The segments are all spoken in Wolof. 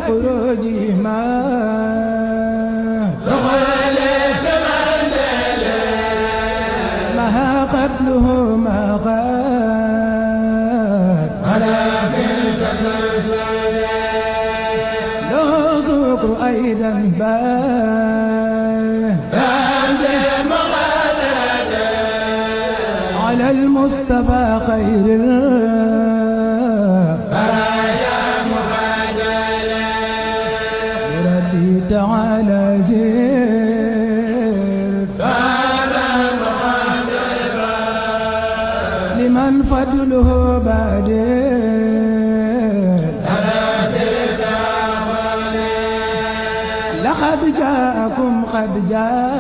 الخروج ما مها قبله ما غاب على بالتسلسل له ذكر أيضا على المصطفى خير البرايا مهاجلا بربي تعالى زير بابا مهاجلا لمن فضله بادر لقد جاءكم قد جاء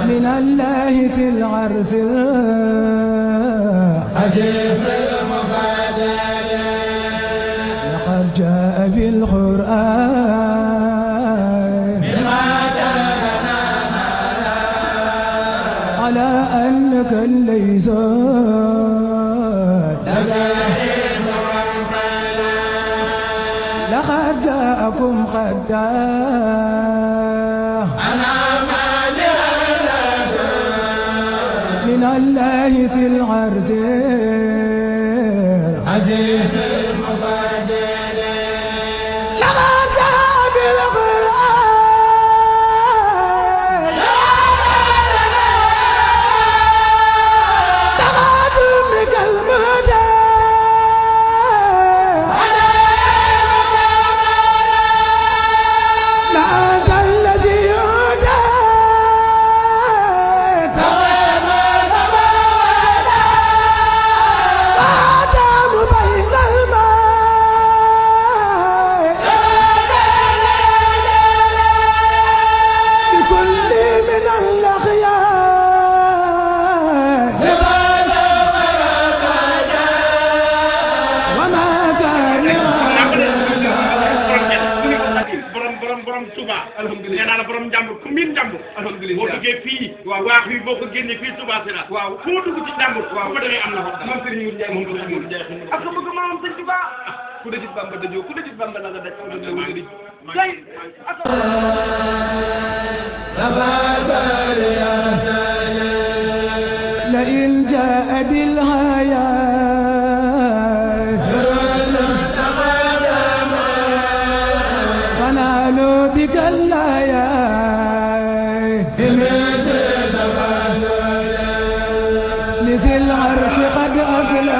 من الله سلعر عزيز المفادل لقد جاء في القرآن بما دلنا على أنك ليس لقد جاءكم قد جاء من الله سلعر عزيز المفادل لقد جاء بالقرآن تقدمك المدى لا أنت الذي يهدى nee naa la borom njàmbur ku miin njàmbur boo duggee fii waax wi boo ko génnee fii Touba Sera waaw foo dugg ci njàmbur bu ko demee am na fa moom Serigne Mour Ndiaye moom Serigne Mour Ndiaye ak ko bëgg maamam Sëñ Touba ku dajit Bamba dajoo ku dajit Bamba la nga daj ku dajoo wala di gay la in jaa bil hayat fanalo bigallaya لذي العرش قد أفلى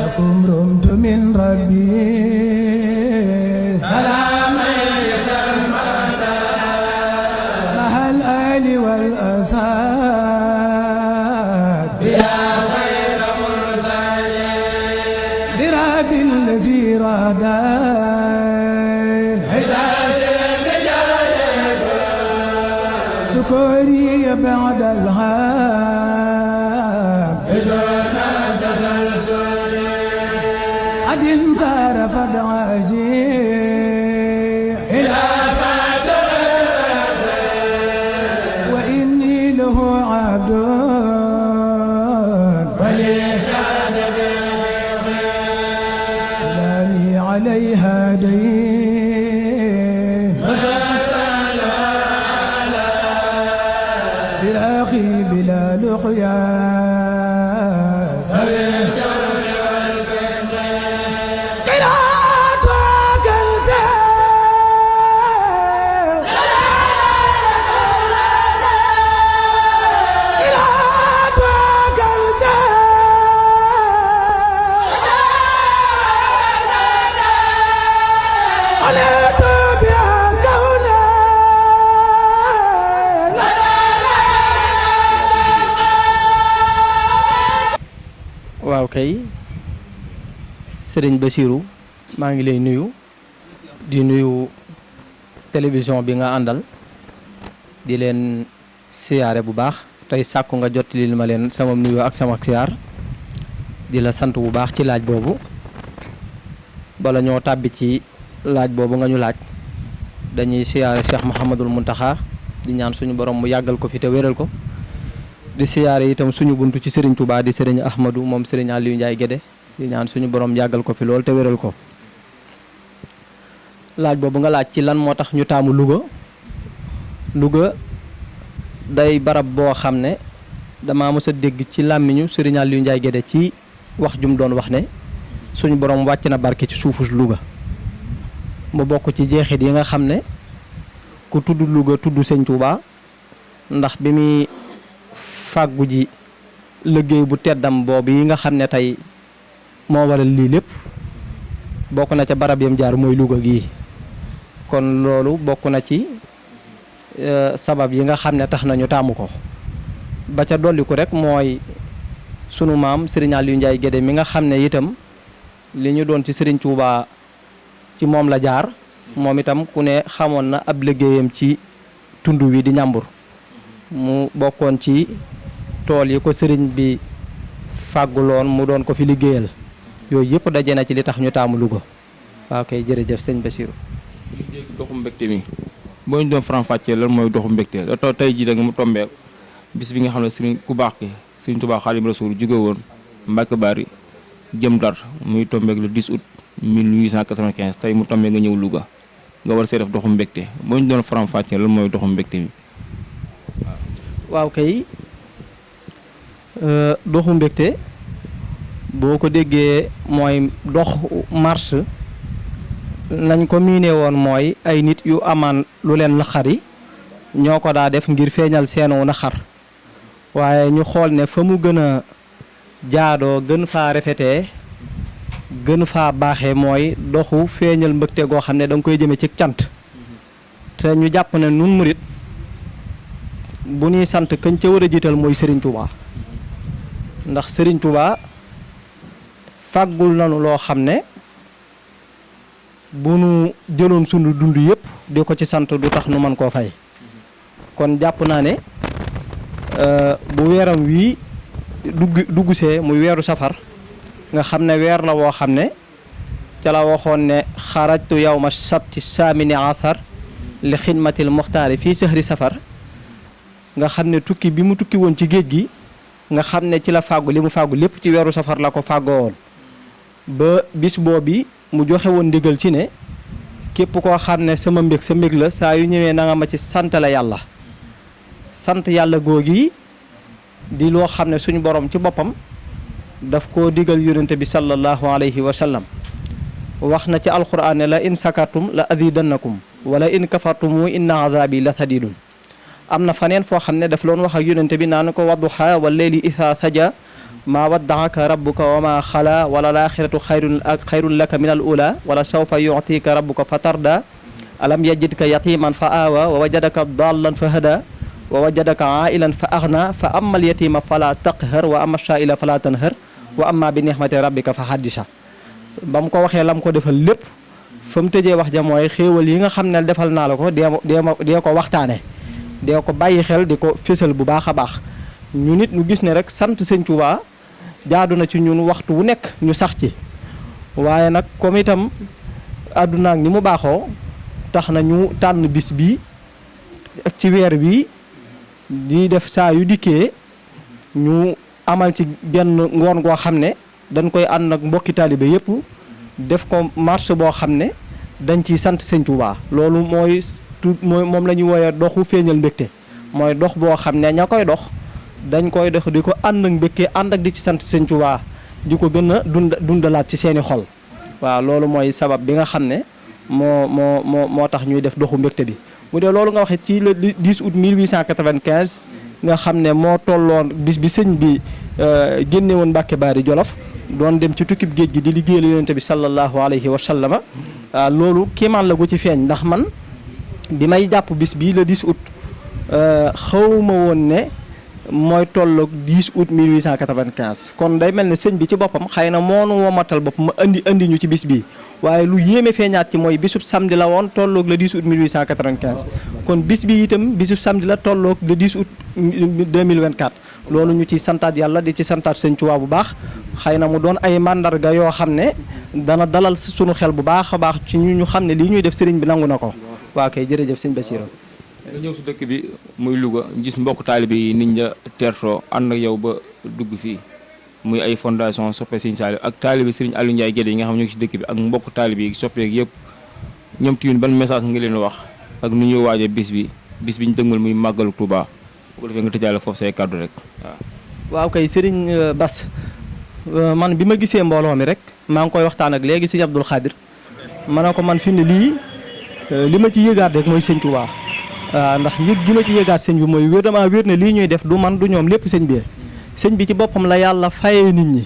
لكم رمت من ربي سلامي سلمنا مع الآل والأصحاب يا خير مرسلين برب الذي رادى سكوري بعد الهام بدون تسلسل قد انصرف العجيب إلى بدر وإني له عبد ولي كان لاني عليها دين بالأخي بلا لقيا waaw kay Serigne Bassirou maa ngi lay nuyu di nuyu télévision bi nga àndal di leen siyaare bu baax tey sàkku nga jottalil ma leen sama nuyu ak sama siyaar di la sant bu baax ci laaj boobu bala ñoo tàbbi ci laaj boobu nga ñu laaj dañuy siyaare Cheikh Mouhamadul Mountakha di ñaan suñu borom mu yàggal ko fi te wéral ko di siyaare itam suñu buntu ci Serigne Touba di Serigne Ahmadou moom Serigne Aliou Ndiaye Guédé di ñaan suñu borom yàggal ko fi lool te wéral ko. laaj boobu nga laaj ci lan moo tax ñu taamu Louga day barab boo xam ne damaa mës a dégg ci làmmiñu Serigne Aliou Ndiaye Guédé ci wax jum doon wax ne suñu borom wàcc na barke ci suufu Louga mu bokk ci jeexit yi nga xam ne ku tudd Louga tudd Sëñ Touba ndax bi muy fàggu ji liggéey bu teddam boobu yi nga xam ne tey moo waral lii lépp bokk na ca barab yam jaar mooy Louga gii kon loolu bokk na ci sabab yi nga xam ne tax nañu taamu ko ba ca dolliku rek mooy sunu maam Serigne Aliou Ndiaye Guédé mi nga xam ne itam li ñu doon ci Serigne Touba ci moom la jaar moom itam ku ne xamoon na ab liggéeyam ci tund wi di Njàmbur mu bokkoon ci tool yi ko sëriñ bi fàgguloon mu doon ko fi liggéeyal yooyu yëpp daje na ci li tax ñu taamu Louga waaw kay jërëjëf sëñ Bassirou. doxu mbégte mi boo ñu doon faram-fàccee lan mooy doxu mbégte da taw tey jii da nga mu tombeel bis bi nga xam ne sëriñ ku baax ki sëriñ Tuubaa Xaadimu Rasuul jóge woon Mbàkke Bari jëm Ndar muy tombeek le 10 août 1895 tey mu tombee nga ñëw Louga nga war see def doxu mbégte boo ñu doon faram-fàccee lan mooy doxu mbégte mi. waaw kay doxu mbégte boo ko déggee mooy dox marche nañ ko miine woon mooy ay nit yu amaan lu leen naqari ñoo ko daa def ngir feeñal seenu naqar waaye ñu xool ne fa mu gën a jaadoo gën faa rafetee gën faa baaxee mooy doxu feeñal mbégte goo xam ne da nga koy jëme ci cant te ñu jàpp ne nun murit bu ñuy sant kañ ca war a jiital mooy Serigne Touba ndax Serigne Touba fàggul nanu loo xam ne bu nu jëloon sunu dund yëpp di ko ci sant du tax nu mën koo fay kon jàpp naa ne bu weeram wii duggsee muy weeru safar nga xam ne weer la woo xam ne ca la waxoon ne xarajtu yawma sabti saamini athar li xidmatil muxtaari fii sahri safar nga xam ne tukki bi mu tukki woon ci géej gi nga xam ne ci la fàggu li mu fàggu lépp ci weeru safar la ko fàggoo woon ba bis boobi mu joxe woon ndigal ci ne képp koo xam ne sama mbég sa mbég la saa yu ñëwee na nga ma ci sant la yàlla sant yàlla googi di loo xam ne suñu borom ci boppam daf koo digal yonente bi sallallahu alayhi wa sallam wax na ci alquran ne la in sakartum la azidannakum wala in kafartum inna azabi la sadidun am na faneen foo xam ne daf loon wax ak yonente bi naan ko wadduha wal layli itha saja maa waddaaka rabbuka wa maa xala wala laaxiratu xayrun laka min al ula wala sawfa yutika rabbuka fa tarda alam yajidka yatiman fa aawa wa wajadaka dallan fa hada wa wajadaka ailan fa aghna fa amma al yatima fala taqhar wa amma shaila fala tanhar wa amma bi nihmati rabbika fa haddisa ba mu ko waxee lam ko defal lépp fa mu tëjee wax ja mooy xéewal yi nga xam ne defal naa la ko dee ko waxtaane dee ko bàyyi xel di ko fésal bu baax a baax ñu nit ñu gis ne rek sant Sëñ Tuubaa jaadu na ci ñun waxtu wu nekk ñu sax ci waaye nag comme itam àdduna ak ni mu baaxoo tax na ñu tànn bis bi ak ci weer bi di def saa yu dikkee ñu amal ci genn ngoon goo xam ne dañ koy ànd ak mbokki taalibe yëpp def ko marche boo xam ne dañ ciy sant Sëñ Tuubaa loolu mooy moom la ñuy wooyee doxu feeñal mbégte mooy dox boo xam ne ña koy dox dañ koy dox di ko ànd ak mbégte ànd ak di ci sant Sëñ Tuubaa di ko gën a dundalaat ci seeni xol waaw loolu mooy sabab bi nga xam ne moo tax ñuy def doxu mbégte bi mu dee loolu nga waxe ci le 10 août 1895 nga xam ne moo tolloon bis bi sëñ bi génne woon Mbàkke Baari Jolof doon dem ci tukkib géej gi di liggéeyal yonente bi sallallahu alayhi wa sallama loolu kéemaan la gu ci feeñ ndax man bi may jàpp bis bii le 10 août xawma woon ne mooy tolloog 10 août 1895 kon day mel ne sëñ bi ci boppam xëy na moo nu womatal bopp ma indi ñu ci bis bii waaye lu yéeme feeñaat ci mooy bisub samedi la woon tolloog le 10 août 1895 kon bis bi itam bisub samedi la tolloog le 10 août 2024 loolu ñu ci santaat yàlla di ci santaat sëñ Tuubaa bu baax xëy na mu doon ay mandarga yoo xam ne dana dalal sunu xel bu baax a baax ci ñu xam ne lii ñuy def sëriñ bi nangu na ko waaw kay jërëjëf sëñ Bassirou. nga ñëw si dëkk bi muy Louga gis mbokk taalibe yi nit ña teertoo ànd ak yow ba dugg fii muy ay fondation soppe Serigne Saliou ak taalibe Serigne Aliou Ndiaye Guédé yi nga xam ñu ngi si dëkk bi ak mbokk taalibe yi soppeek yëpp ñoom tamit ban message nga leen wax ak nu ñuy waajee bis bi ñu dëgmal muy màggalu Touba bu ko defee nga tëjaale foofu say kàddu rek waaw kay Serigne Bass man bi ma gisee mbooloo mi rek maa ngi koy waxtaan ak léegi Serigne Abdoul Khadir ma ne ko man fi mu ne lii li ma ci yëgaat rek mooy sëñ Touba waaw ndax yëg gi ma ci yëgaat sëñ bi mooy wér damaa wér ne lii ñuy def du man du ñoom lépp sëñ bi ci boppam la yàlla fayee nit ñi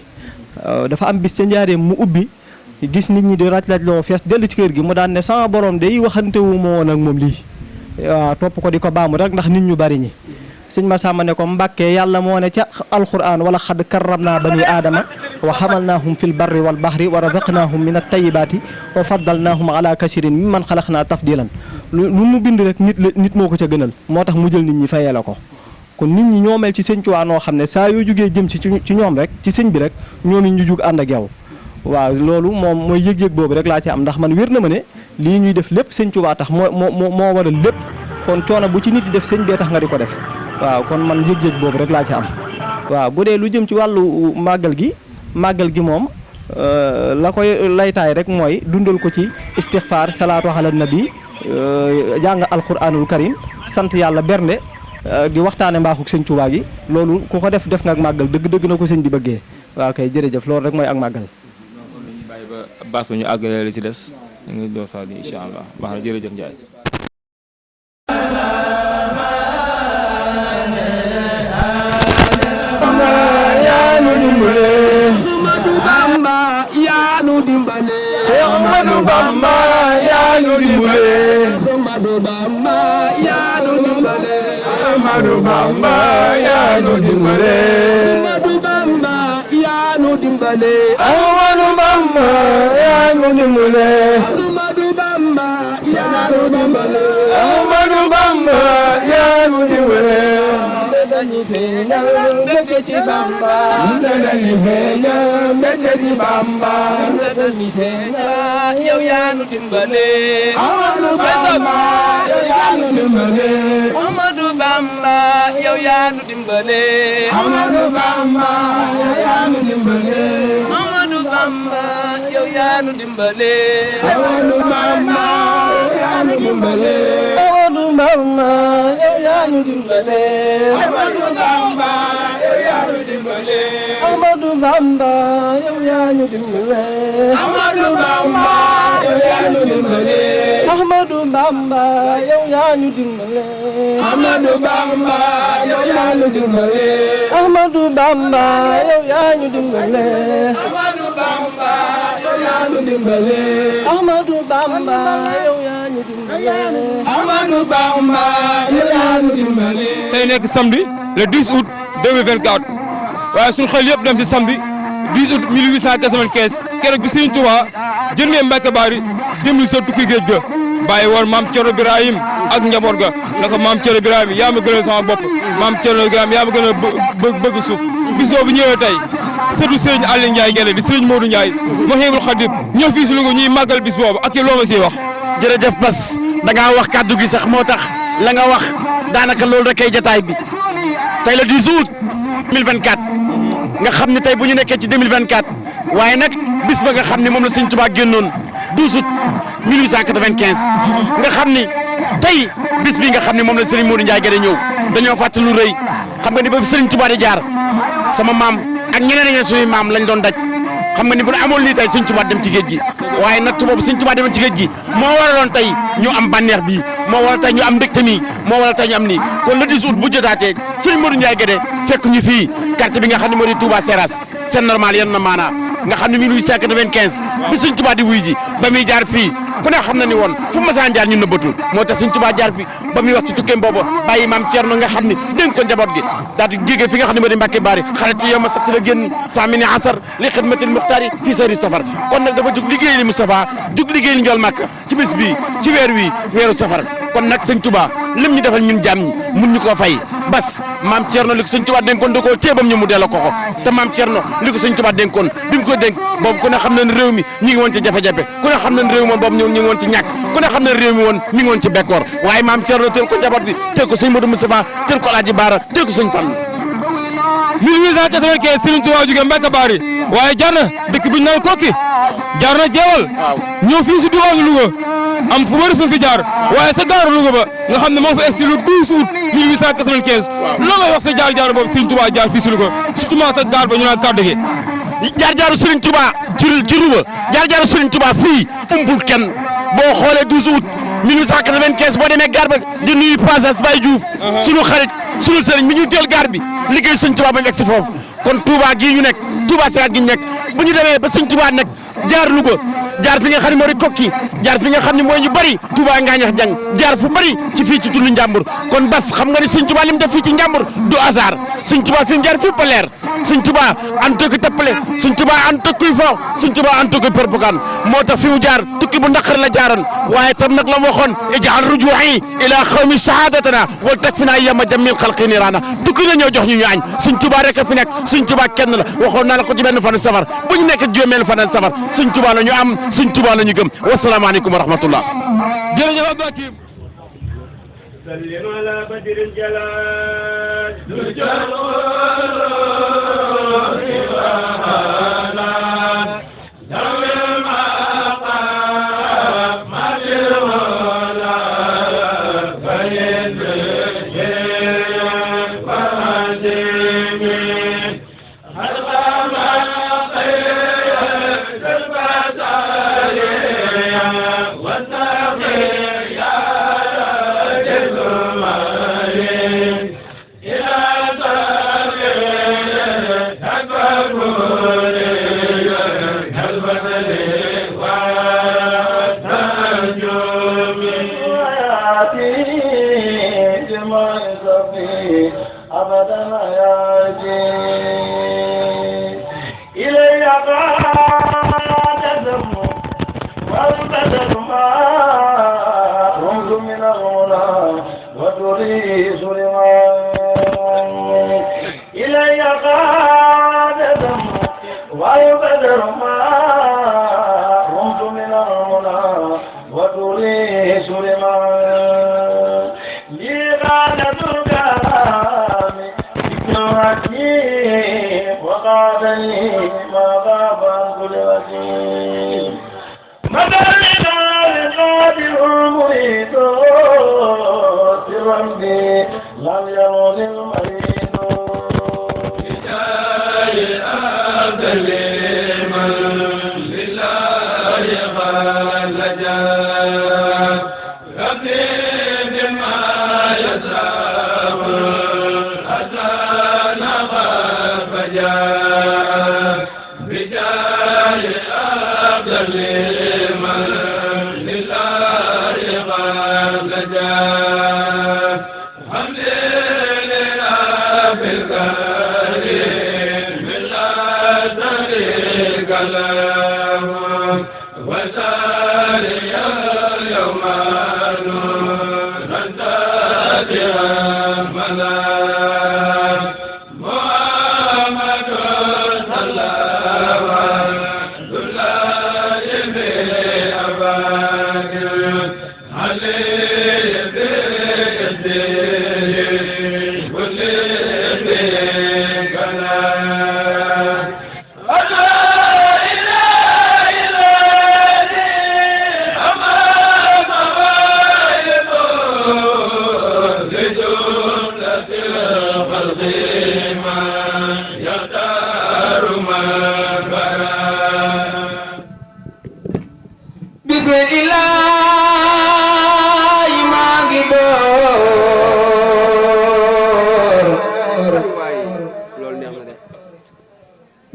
dafa am bis ca njaareem mu ubbi gis nit ñi di raj-raj loo fees dellu ci kër gi mu daan ne sama borom day waxante wu ma woon ak moom lii waaw topp ko di ko baamu rek ndax nit ñu bari ñi sëñ Massamba ne ko Mbàkke yàlla moo ne ca alquran wala xad karramna bani aadama wa xamalnaahum fil barri wal bahri wa razaqnaahum min at-tayyibaati wa faddalnaahum ala kasirin mimman xalaqnaa tafdilan lu mu bind rek nit moo ko ca gënal moo tax mu jël nit ñi fayee la ko kon nit ñi ñoo mel ci sëñ Tuubaa noo xam ne saa yoo jógee jëm ci ñoom rek ci sëñ bi rek ñoom it ñu jug ànd ak yow waaw loolu moom mooy yëg-yëg boobu rek laa ci am ndax man wér na ma ne lii ñuy def lépp sëñ Tuubaa tax moo waral lépp kon coono bu ci nit di def sëñ bee tax nga di ko def waaw kon man yëg-yëg boobu rek laa ci am waaw bu dee lu jëm ci wàllu màggal gi moom la koy laytaay rek mooy dundal ko ci istixfaar salaatu ala nabi jàng alquranul karim sant yàlla bernde di waxtaane mbaaxuk sëñ Tuubaa gi loolu ku ko def nga ak màggal dëgg na ko sëñ bi bëggee waaw kay jërëjëf loolu rek mooy ak màggal. dañuy bàyyi ba baas ba ñu àggale li ci des da nga doon fa incha allah baax na jërëjëf Ndiaye. Ahmadu Bamba yaa nu dimbale Ahmadu Bamba yaa nu dimbale Ahmadu Bamba yaa nu dimbale Ahmadu Bamba yaa nu dimbale Ahmadu Bamba yaa nu dimbale Ahmadu Bamba yaa nu dimbale Ahmadu Bamba yaa nu dimbale dañuy feeñal mbégte ci Bamba dañuy feeñal mbégte ci Bamba dañuy feeñal yow yaa nu dimbale Ahmadu Bamba yow yaa nu dimbale Ahmadu Bamba yow yaa nu dimbale Ahmadu Bamba yow yaa nu dimbale Ahmadu Bamba yow yaa nu dimbale Ahmadu Bamba yow yaa nu dimbale Ahmadu Bamba yow yaa nu dimbale Ahmadu Bamba yow yaa nu dimbale Ahmadu Bamba yow yaa nu dimbale Ahmadu Bamba yow yaa nu dimbale Ahmadu Bamba yow yaa nu dimbale Ahmadu Bamba yow yaa nu dimbale Ahmadu Bamba yow yaa nu dimbale Ahmadu Bamba yow yaa nu dimbale Ahmadu Bamba yow yaa nu dimbale Ahmadu Bamba yow yaa nu dimbale. tey nekk samedi le 10 août 2024 waaye suñu xel yëpp dem ci samedi 10 août 1895 keroog bi Serigne Touba jën ngeen Mbacke Bari dem lu sa tukki géej ga bàyyi woon maam Thierno Birahim ak njaboot ga na ko maam Thierno Birahim yaa ma gënal sama bopp maam Thierno Birahim yaa ma gën a bëgg suuf bisoo bu ñëwee tey sëtu Serigne Aliou Ndiaye Guédé di Serigne Modou Ndiaye Mouhibou Khadim ñëw fii si Louga ñuy màggal bis boobu ak loo ma siy wax. jërëjëf Bass da ngaa wax kàddu gi sax moo tax la nga wax daanaka loolu rek ay jataay bi tey le 10 août 2024 nga xam ne tey bu ñu nekkee ci 2024 waaye nag bis ba nga xam ne moom la Serigne Touba génnoon 12 août 1895 nga xam ni tey bis bi nga xam ne moom la Serigne Modou Ndiaye Guédé ñëw dañoo fàttali lu rëy xam nga ni ba fi Serigne Touba di jaar sama maam ak ñeneen ñeneen suñuy maam lañ doon daj xam nga ni bu amoon lii tey Serigne Touba dem ci géej gi waaye nag boobu Serigne Touba demoon ci géej gi moo waraloon tey ñu am bànneex bi moo waral tey ñu am mbégte mi moo waral tey ñu am nii kon le 10 août bu jotaatee Serigne Modou Ndiaye Guédé fekk ñu fii quartier bi nga xam ne moo di Touba Seras c'est normal yenn na maanaa nga xam ne 1895 bi Serigne Touba di wuy ji ba muy jaar fii ku ne xam na ni woon fu masaan jaar ñu nëbbatul moo tax Sëñ Tuubaa jaar fi ba muy wax ci tukkeem boobu bàyyi maam Thierno nga xam ni dénk ko njaboot gi daal di géege fi nga xam ne moo di Mbàkke Baari xaritu yow ma satti la génn saamini asar li xidmatil muxtaari fii sari safar kon nag dafa jug liggéey li Moustapha jug liggéey li njool Màkka ci bés bii ci weer wi weeru safar kon nag Sëñ Tuubaa lim ñu defal ñun jaam ñi mun ñu koo fay bas maam Thierno li ko Sëñ Tuubaa dénkoon da koo téebam ñu mu delloo ko te maam Thierno li ko Sëñ Tuubaa dénkoon bi mu ko dénk boobu ku ne xam na ne réew mi ñi ngi woon ci jafe-jafe ku ne xam na ne réew mi woon boobu ñu ngi woon ci ñàkk ku ne xam na ne réew mi woon mi ngi woon ci bekkoor waaye maam Thierno teel ko njaboot gi teel ko Sëñ Modou Moustapha teel ko Alaaji Baara teel ko Sëñ Fallu 1895 Serigne Touba jóge Mbacke Bari waaye jaar na dëkk bi ñu naan Kokki jaar na Jeewal ñëw fii si diwaanu Louga am fu bëri fu fi jaar waaye sa gaaru Louga ba nga xam ne moo fa egsi le 12 août 1895 loo may wax sa jaar boobu Serigne Touba jaar fii si Louga surtout sa gaar ba ñu naan kàddu gi jaar-jaaru Serigne Touba ci Louga jaar-jaaru Serigne Touba fii umpul kenn boo xoolee 12 août 1895 boo demee gaar ba di nuyu passage Baye Diouf sunu xarit sunu sëriñ mi ñu jël gaar bi liggéey Sëñ Touba ba ñu egg si foofu kon Touba gii ñu nekk Touba Serat gi ñu nekk bu ñu demee ba Sëñ Touba nekk jaar Louga jaar fi nga xam ne moo di Kokki jaar fi nga xam ne mooy ñu bëri Touba Ngaañax Jang jaar fu bëri ci fii ci tullu Njàmbur kon bas xam nga ni Sëñ Touba li mu def fii ci Njàmbur du hasard Sëñ Touba fi mu jaar fépp a leer Sëñ Touba an tokki tappale Sëñ Touba an tokkuy fo Sëñ Touba an tokkuy propagande moo tax fi mu jaar tukki bu naqar la jaaran waaye tam nag la mu waxoon ij'al ruju'i ila xawmi shahadatana wal takfina yama jamil xalqi nirana tukki la ñëw jox ñu añ Sëñ Touba rek a fi nekk Sëñ Touba kenn la waxoon naa la ko ci benn fan safar bu ñu nekk juróomeelu fan safar Sëñ Touba la ñu am Sëñ Touba la ñu gëm wasalaamaaleykum wa rahmatullah jërëjëf Abdou سلم على بدر الجلال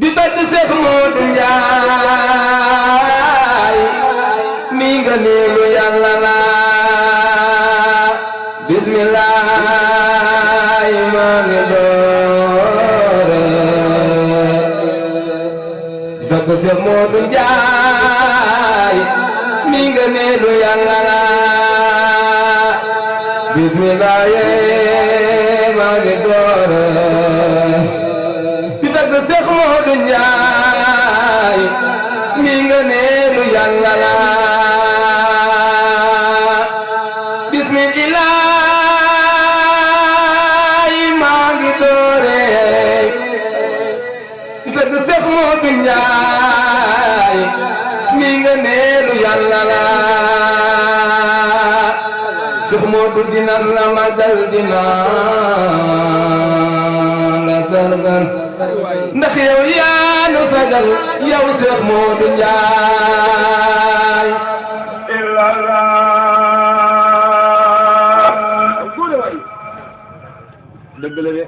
di tagg Seex Moodu Njaay mi nga ngëneelu yàlla la bismillah maa ngi doore di tagg Seex Moodu Njaay mi ngëneelu yàlla la bismillah maa ngi doore di tagg Seex Moodu Njaay mi ngëneelu yàlla la bismillah maa ngi doore di tagg Seex Moodu Njaay mi ngëneelu yàlla la Seex Moodu dina la magal dina la sargal ndax yow yaa nu sagal yow Seex Moodu Njaay dëgg la de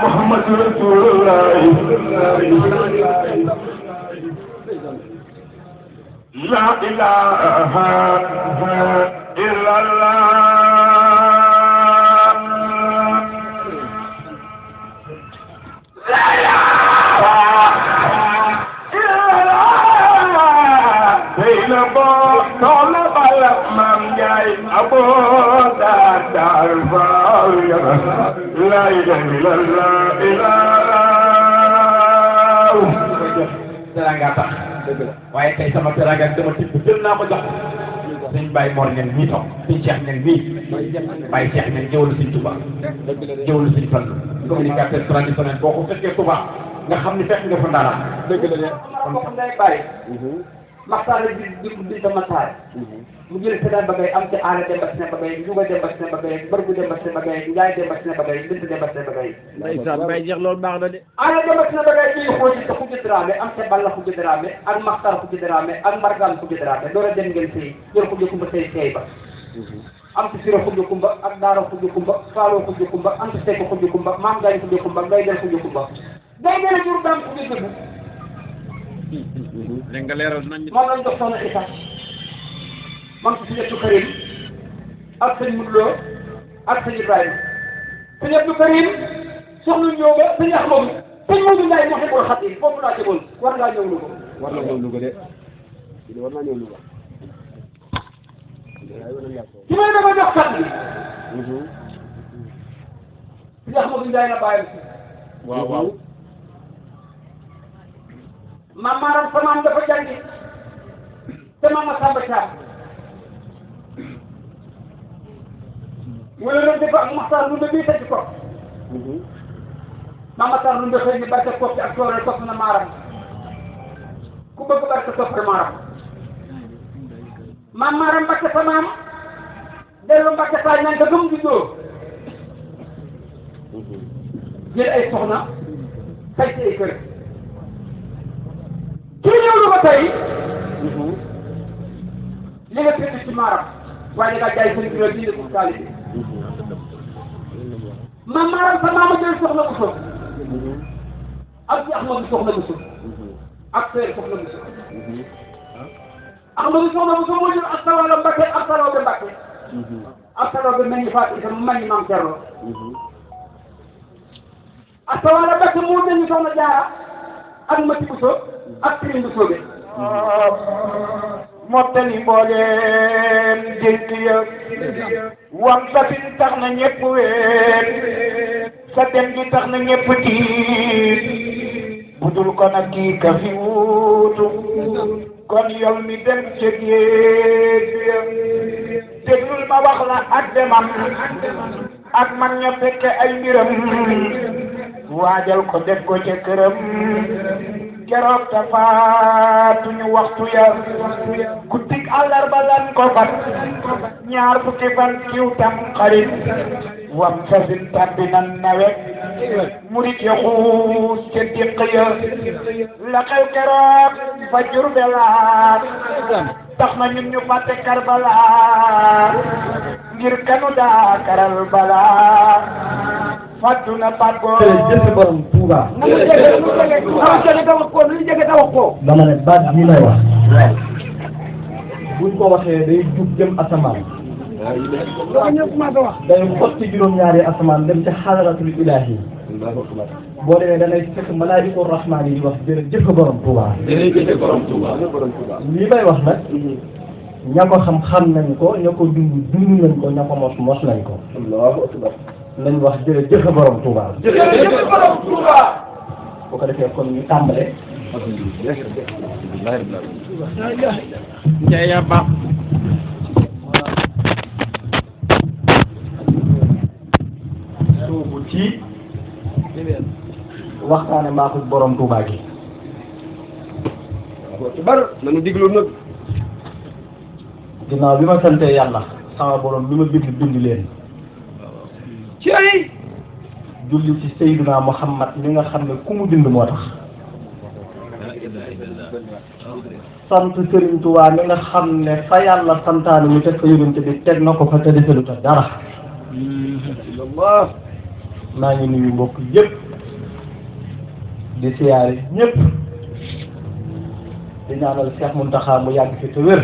Muhammadu Rasulullah la ilaha illallah Tawla bala Maam Njaay abo dar faal ya la ilaha illallah teranga tax waaye tey sama teranga dama tibb jël naa ko jox sëñ Baye Mor ngeen nii toog sëñ Cheikh ngeen nii Baye Cheikh ngeen jëwlu sëñ Touba jëwlu sëñ Fallu communicateur traditionnel boo ko fekkee Touba nga xam ni fekk nga fa ndara dëgg la de kon xam ngay bàyyi maxtaar di sama taar mu jël séddaat ba ngay am ci aale dem ba si ne ba ngay juga dem ba si ne ba ngay bërgu dem ba si ne ba ngay njaay dem ba si ne ba ngay bint dem ba si ne ba ngay ndeysaan bay jeex loolu baax na de aale dem ba si ne ba ngay bii xooji te xujj daraame am ca balla xujj daraame ak maxtaar xujj daraame ak mbargaan xujj daraame door a dem ngeen sëy jël xujj kumba sëy sëy ba am ci siro xujj kumba ak daara xujj kumba faaloo xujj kumba am ci sekk xujj kumba maam gaay xujj kumba ngay del xujj kumba ngay del jur daam xujj dëgg léegi nga leeral nañ moom lañ jox soxna Isa man ci sëñ Abdou Karim ak sëñ Moudou Lo ak sëñ Ibrahima sëñ Abdou Karim soxna ñëw ba sëñ Ahmadou sëñ Modou Ndiaye moo xeebul xat yi foofu laa jëmoon war ngaa ñëw Louga. war na ñëw Louga de war naa ñëw Louga. ci may dama jox kat bi. sëñ Ahmadou Ndiaye la bàyyi. waaw waaw. maam Maram samaam dafa jàngi te maam Samba Thiam wala ren dafa ak Maxtaar lu bii tëj ko maam Maxtaar lu xëy ni barke kopp ak tool topp na Maram ku bëgg barke topp na Maram maam Maram Mbacke samaam dellu Mbacke saa ñaan te gëm juddoo jël ay soxna say ci ay kër kii ñëw lu ko tey li nga tëdd ci Maram waaye da ngaa jaay seen bureau bii de pour taalibe maam Maram sa maama jël soxna bu soog ak si Ahmadu soxna bu soog ak Seydou soxna bu soog Ahmadu soxna bu soog moo jël ak Salawla Mbacke ak Salawla Mbacke ak Salawla meññ Fatou Issa mu meññ Maam Thierno ak Salawla Mbacke moo meññ soxna Jaara ak Mati bu soog ak Serigne bu soobee. mottali mbooleem jënt ya wam safin tax na ñëpp wéet sa dem gi tax na ñëpp tiit budul ko nag kii ka fi wuutu kon yow mi dem ca géej déglul ma wax la ak demam ak man ña fekke ay mbiram waajal ko def ko ca këram keroog ta faatuñu waxtu ya guddik àllarba lan ko fat ñaar fukki fan kiw tam xarit wam sasin tabbi nan nawet murit ya xuus ca diq ya la xew keroog fa Jurbelaat tax na ñun ñu fàtte Karbala ngir kanu daa karal bala fàttu na pàggoo. jërëjëf borom Touba. na mu jege ta wax ko lu jege ta wax ko. dama ne baat bii may wax. buñ ko waxee day jug jëm asamaan. loolu ñëpp maa ko wax. day xotti juróom-ñaari asamaan dem ca xadaratul ilaahi. boo demee da ngay fekk malaayika rahmaan yi di wax jërëjëf borom Touba. jërëjëf borom Touba. lii may wax nag. ña ko xam nañ ko ña ko dund nañ ko ña ko mos nañ ko. nañ wax jërëjëf borom Touba. jërëjëf borom Touba. boo ko defee kon ñu tàmbale. Ndiaye yaa baax. suubu ci waxtaane mbaaxu borom Touba gi. bar nañu diglu nag. ginnaaw bi ma santee yàlla sama borom bi ma bind leen. ci ay. julli ci Seydina Muhammad mi nga xam ne ku mu bind moo tax. sant Serigne Touba mi nga xam ne fa yàlla santaane ñu teg ko yonent bi teg na ko fa te defalu ta dara. maa ngi nuyu mbokk yëpp di siyaare ñëpp di ñaanal Cheikh Mountakha mu yàgg fi te wér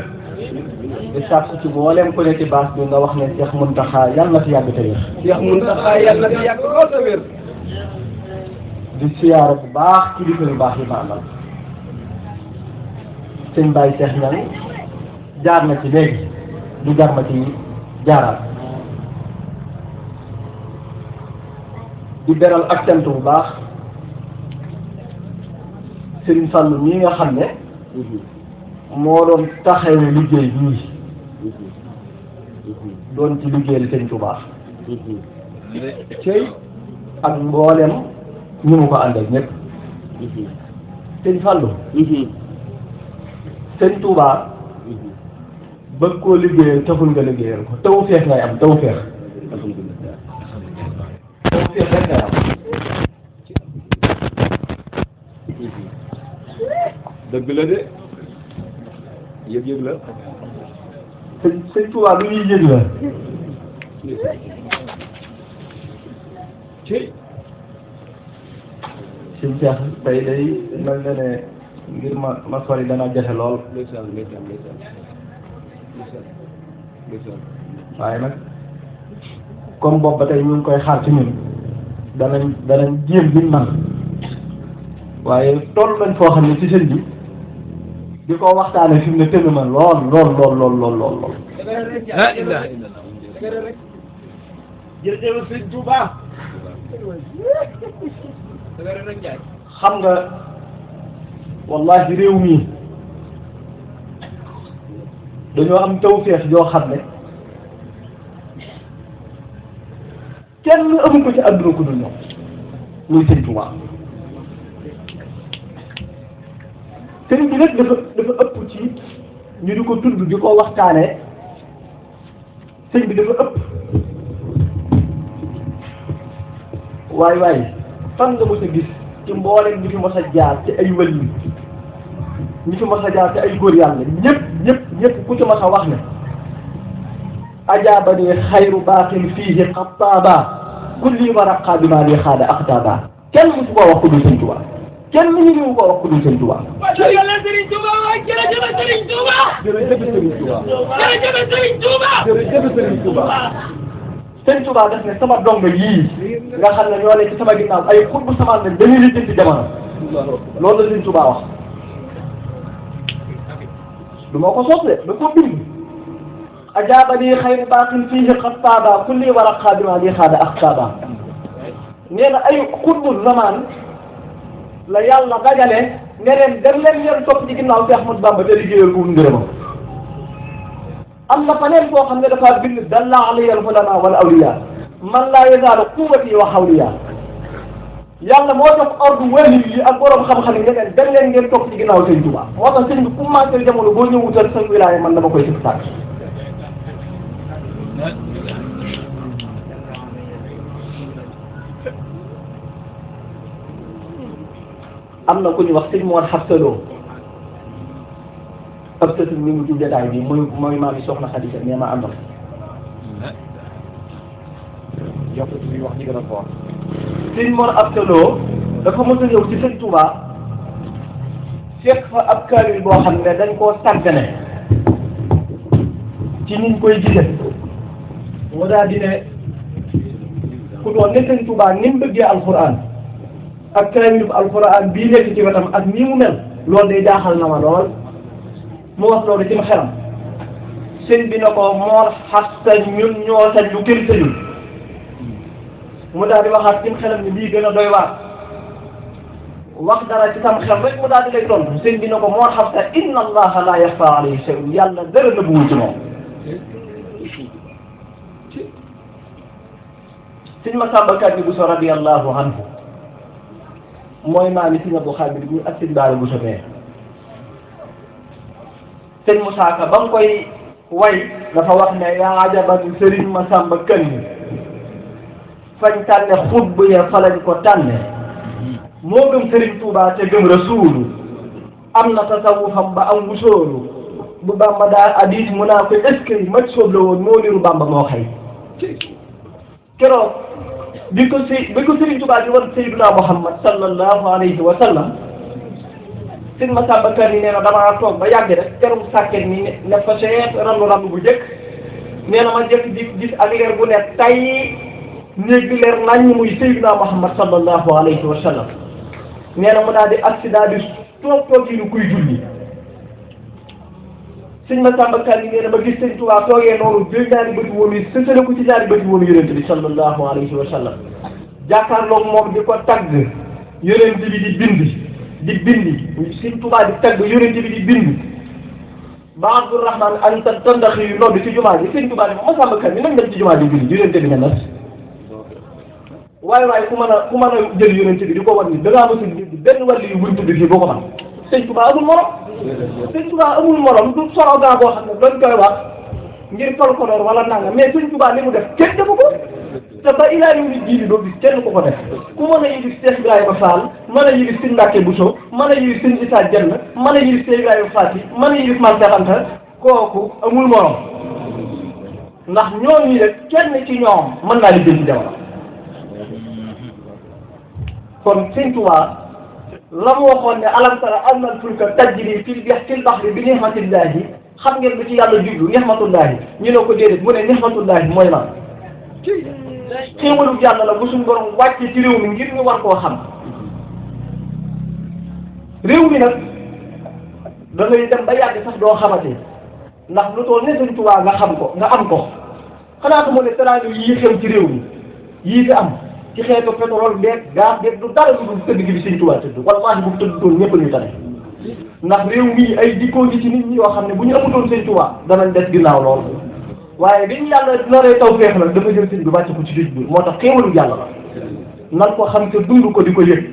di sàkku ci mboolem ku ne ci baas bi nga wax ne Cheikh Mountakha yàlla na fi yàgg te wér. Cheikh Mountakha yàlla na fi yàgg lool te wér. di siyaare bu baax kilifa yu baax yi ma àndal sëñ Baye Cheikh Niang jaar na ci léegi du jar ma ci jaaraat di beral ak cant bu baax Serigne Fallou mii nga xam ne moo doon taxawee liggéey bii doon ci liggéeyal Sëñ Touba cey ak mboolem ñu mu ko àndal ñëpp Sëñ Fallou Sëñ Touba bëgg koo liggéeyal taxul nga liggéeyal ko taw feex ngay am taw feex rek ngay am dëgg la de yëg-yëg la. Sëñ Touba lu ñuy yëg la. ci. sëñ Cheikh tey day mel na ne ngir ma sori dana jafe lool. waaye nag comme boobu ba tey ñu ngi koy xaar ci ñun danañ jéem liñ man waaye toll nañ foo xam ne ci sëñ bi di ko waxtaane fi mu ne tënn ma lool. ah ilaha illallah. jërëjëf sëñ Touba. xam nga wallahi réew mi dañoo am tawfeex yoo xam ne kenn amu ko ci àdduna ku dul ñoom muy sëñ Touba. sëriñ bi nag dafa ëpp ci ñu di ko tudd di ko waxtaanee sëñ bi dafa ëpp waay fan nga mos a gis ci mboolem ñi fi mos a jaar ci ay wàllu ñi fi mos a jaar ci ay góor yàlla ñëpp ku ci mos a wax ne ajaabani xayru baaxin fiihi xattaaba kulli waraqa bi maa li xaada aqtaaba kenn mosu koo wax ku dul sëñ Touba kenn ñu ko wax ku dul sëñ Touba. jërëjëf Serigne Touba waay jërëjëf Serigne Touba. jërëjëf Serigne Touba. jërëjëf Serigne Touba. jërëjëf Serigne Touba. Sëñ Touba def ne sama dong yii nga xam ne ñoo ne ci sama ginnaaw ay xut bu samaan ne dañuy lijjanti jamono loolu la Sëñ Touba wax du ma ko sos de da ko bind ajaabani xayru baaxin fiihi xattaaba kulli waraqa bima li xaada axtaaba nee na ay xut bu zamaan la yàlla dajale ne leen dem leen ngeen topp ci ginnaaw Cheikh Ahmadou Bamba te liggéeyal ko ngërëmam am na faneen boo xam ne dafa bind dalla alayya al-ulama wal awliya man laa yazaalu quwwati wa hawliya yàlla moo jox ordre wali yi ak borom xam-xam yi ne leen dem leen ngeen topp ci ginnaaw Sëñ Touba moo tax sëñ bi ku manqué jamono boo ñëwutal sa wilaaya man dama koy sëf sàkk am na ku ñu wax sëñ Mor Xabsa Lo ab sëñ mi ngi ci jotaay bi mooy maa ngi soxna Xadija nee ma àndal yokk ci wax ji gën a fort sëñ Mor Absa Lo dafa mos a ñëw ci sëñ Touba fekk fa ab kaamil boo xam ne dañ koo sàggane ci niñ koy gisee mu daal di ne ku doon ne sëñ Touba ni mu bëggee alxuraan ak kaamilu alxuraan bii nekk ci wetam ak nii mu mel loolu day jaaxal na ma lool mu wax loolu ci ma xelam sëñ bi na ko Mor Absa ñun ñoo sañ lu kenn sañul mu daal di waxaat ci xelam ni lii gën a doy waar wax dara ci sam xel rek mu daal di lay tontu sëñ bi na ko Mor Absa inna allaha la yaxfa alayhi shay'un yàlla dara nëbbuwul ci moom sëñ Masamba Kanni Bousso radiyallahu anhu mooy maami sëñ Abdou Khadir bi ak sëñ Baara Bousso mee sëñ Moussa Ka ba mu koy way dafa wax ne yaa ajaban sëriñ Masamba Kanni fañ tànne xutba ya fa lañ ko tànne moo gëm sëriñ Touba te gëm rasuulu am na tasawufam ba am wusóolu bu Bamba daal hadis mu naa ko est-ce que maj soob la woon moo niru Bamba moo xëy keroog bi ko sëriñ Touba di wan Seydina Muhammad sallallahu alayhi wa sallam sëñ Masamba Kanni nee na damaa toog ba yàgg rek keroog sàkket ni ne fa seet randu bu jëkk nee na ma jëkk di gis ak leer bu ne tay néeg bi leer naññ muy Seydina Muhammad sallallahu alayhi wa sallam nee na mu daal di accident di toog yi nu kuy julli sëñ Masamba Kanni nee na ma gis sëñ Touba toogee noonu jël ñaari bëti woon yi sësale ko ci ñaari bëti woon yonent bi sallallahu alayhi wa sallam jàkkaarloog moom di ko tagg yonent bi di bindi sëñ Touba di tagg yonent bi di bind ba Abdourahman anta tandax yu nodd ci jumaa ji sëñ Touba ne ma Masamba Kanni nañ dem ci jumaa ji julli yonent bi ne nas waaye ku mën a jël yonent bi di ko wan ni da ngaa mos a benn wàll yu buñ tudd fii boo ko man sëñ Touba amul morom sëñ Touba amul morom du slogan boo xam ne doon koy wax ngir folklore wala nanga mais sëñ Touba li mu def kenn defu ko te ba ilaa yu nit jiibi doo gis kenn ku ko def ku mën a yilif Cheikh Ibrahima Fall mën a yilif sëñ Mbacke Bousso mën a yilif sëñ Issa Dieng mën a yilif Cheikh Ibrahima Fati mën a yilif Mame Cheikh Anta kooku amul morom ndax ñooñu rek kenn ci ñoom mën naa li jël ci jamono kon sëñ Touba la mu waxoon ne alam tara anna al-fulka tajri fil bahri bi ni'matillahi xam ngeen lu ci yàlla jublu ni'matullahi ñu ne ko déedéet mu ne ni'matullahi mooy lan xéewalu yàlla la bu suñu borom wàcce ci réew mi ngir ñu war koo xam réew mi nag da ngay dem ba yàgg sax doo xamante ndax lu toll ne sëñ Touba nga xam ko nga am ko xanaa ko mu ne teraanga yii xew ci réew mi yii fi am ci xeetu pétrole beeg gaz beeg du dara du tëdd gi bi sëñ Touba tëdd wallaahi bu tëdd doon ñëpp ñu tane ndax réew mii ay jikkoo gi ci nit ñi yoo xam ne bu ñu amutoon sëñ Touba danañ des ginnaaw lool waaye biñ yàlla naree taw feex nag dafa jël sëñ bi wàcc ko ci géej bi moo tax xéewalu yàlla la nan ko xam te dund ko di ko yëg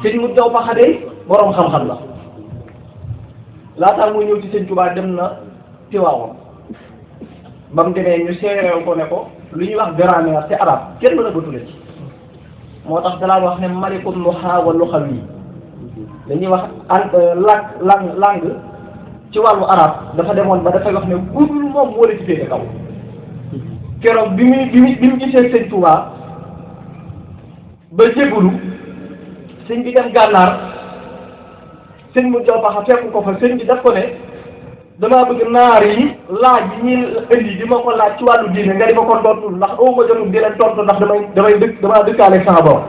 sëñ mu jaw ba xadee borom xam-xam la laataa muy ñëw ci sëñ Touba dem na Tiwaawoon ba mu demee ñu seereew ko ne ko lu ñuy wax grammaire ci arab kenn mën a bëtule ci moo tax dalaa wax ne malikul luxa wa luxawi dañuy wax langue ci wàllu arab dafa demoon ba dafay wax ne budul moom moo la ci féete kaw keroog bi mu gisee sëñ Touba ba jégalu sëñ bi dem gànnaar sëñ mu jaw baxa fekk ko fa sëñ bi daf ko ne damaa bëgg naar yi laaj yi ñuy indi di ma ko laaj ci wàllu diine nga di ma ko tontu ndax aw ma jotul di leen tontu ndax damaa dëkkaale sama borom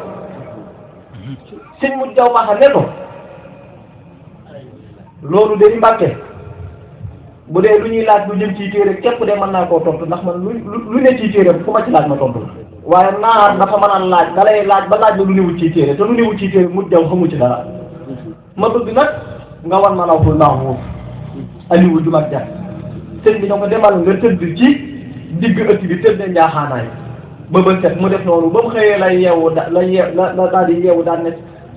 sëñ mu jaw baxa ne ko loolu de Mbàkke bu dee lu ñuy laaj lu jëm ci téere képp de mën naa koo tontu ndax man lu ne ci téere fu ma ci laaj ma tontu la waaye naar dafa mën a laaj da lay laaj ba laaj la lu newul ci téere te lu newul ci téere mu jaw xamu ci dara ma bëgg nag nga wan ma lawhul mahfuus aliwu du mag jar sëñ bi na ko demal nga tëdd ci digg ëtt bi tëdd njaaxaanaay ba bët set mu def noonu ba mu xëyee la daal di yeewu daal ne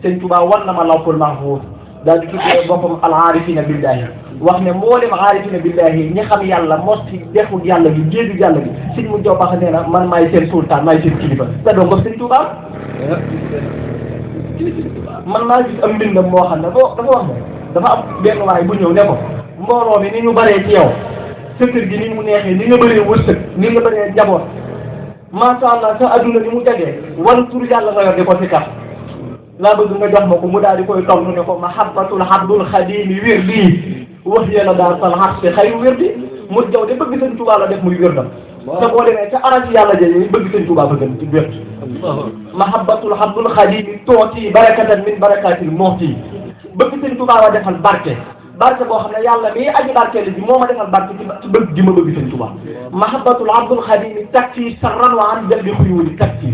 sëñ Touba wan na ma lawhul mahfuus daal di tuddee boppam al aarifina billahi wax ne mboolem aarifina billahi ñi xam yàlla mos ci dexu yàlla gi géeju yàlla gi sëñ mu jaw baxa nee na man maay seen sultaan maay seen kilifa te doo ko sëñ Touba man maa gis am mbindam moo xam ne dafa wax ne dafa am benn waay bu ñëw ne ko mbooloo mi ni ñu bëree ci yow sa kër gi ni mu neexee ni nga bëree wërsëg ni nga bëree njaboot macha allah sa adduna ni mu jegee wan tur yàlla nga yor di ko si kat laa bëgg nga jox ma ko mu daal di koy tontu ne ko mahabbatul abdul xadimi wér lii wax yàlla daal sal xaq si xayru wér di mu jaw de bëgg sëñ Tuubaa la def muy wér dam te boo demee ca araj yàlla jëlee bëgg sëñ Tuubaa bëgg ci wér mahabbatul abdul xadimi tooti barakatan min barakatil mooti bëgg sëñ Tuubaa la defal barke boo xam ne yàlla mii aji barkeeli bi moo ma defal barke ci bëgg gi ma bëgg sëñ Tuubaa mahabbatul abdul xadimi takfi sarran wa an jalbi xuyuuli takfi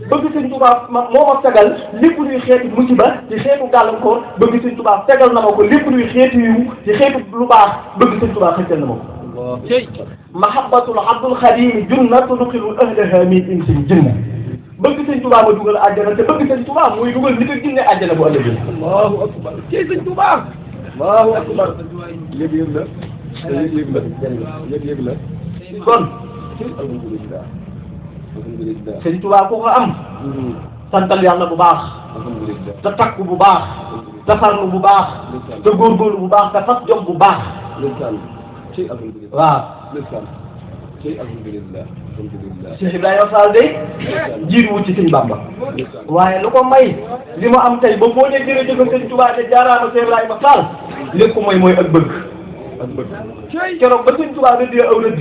bëgg sëñ Tuubaa moo ma fegal lépp luy xeeti musiba ci xeetu gàllankoor bëgg sëñ Tuubaa fegal na ma ko lépp luy xeeti yiw ci xeetu lu baax bëgg sëñ Tuubaa xëccal na ma ko mahabbatul abdul xadimi junnatu duxilu ahlaha min insin jinna bëgg sëñ Tuubaa ma dugal àjjana te bëgg sëñ Tuubaa muy dugal nit ak jinne àjjana bu ëllëgee allahu akbar ci sëñ Tuubaa allahu akbar yëg-yëg la yëg-yëg la yëg-yëg la kon alhamdulillah sëñ Tuubaa ku ko am santal yàlla bu baax te takku bu baax te farlu bu baax te góorgóorlu bu baax te fas jom bu baax waaw Cheikh Ibrahima Fall de jiiruwul ci sëñ Bamba waaye lu ko may li mu am tey ba boo dee jërëjëf sëñ Tuubaa te jaaraama Cheikh Ibrahima Fall lépp ko mooy ak bëgg keroog ba sëñ Tuubaa rëdd aw rëdd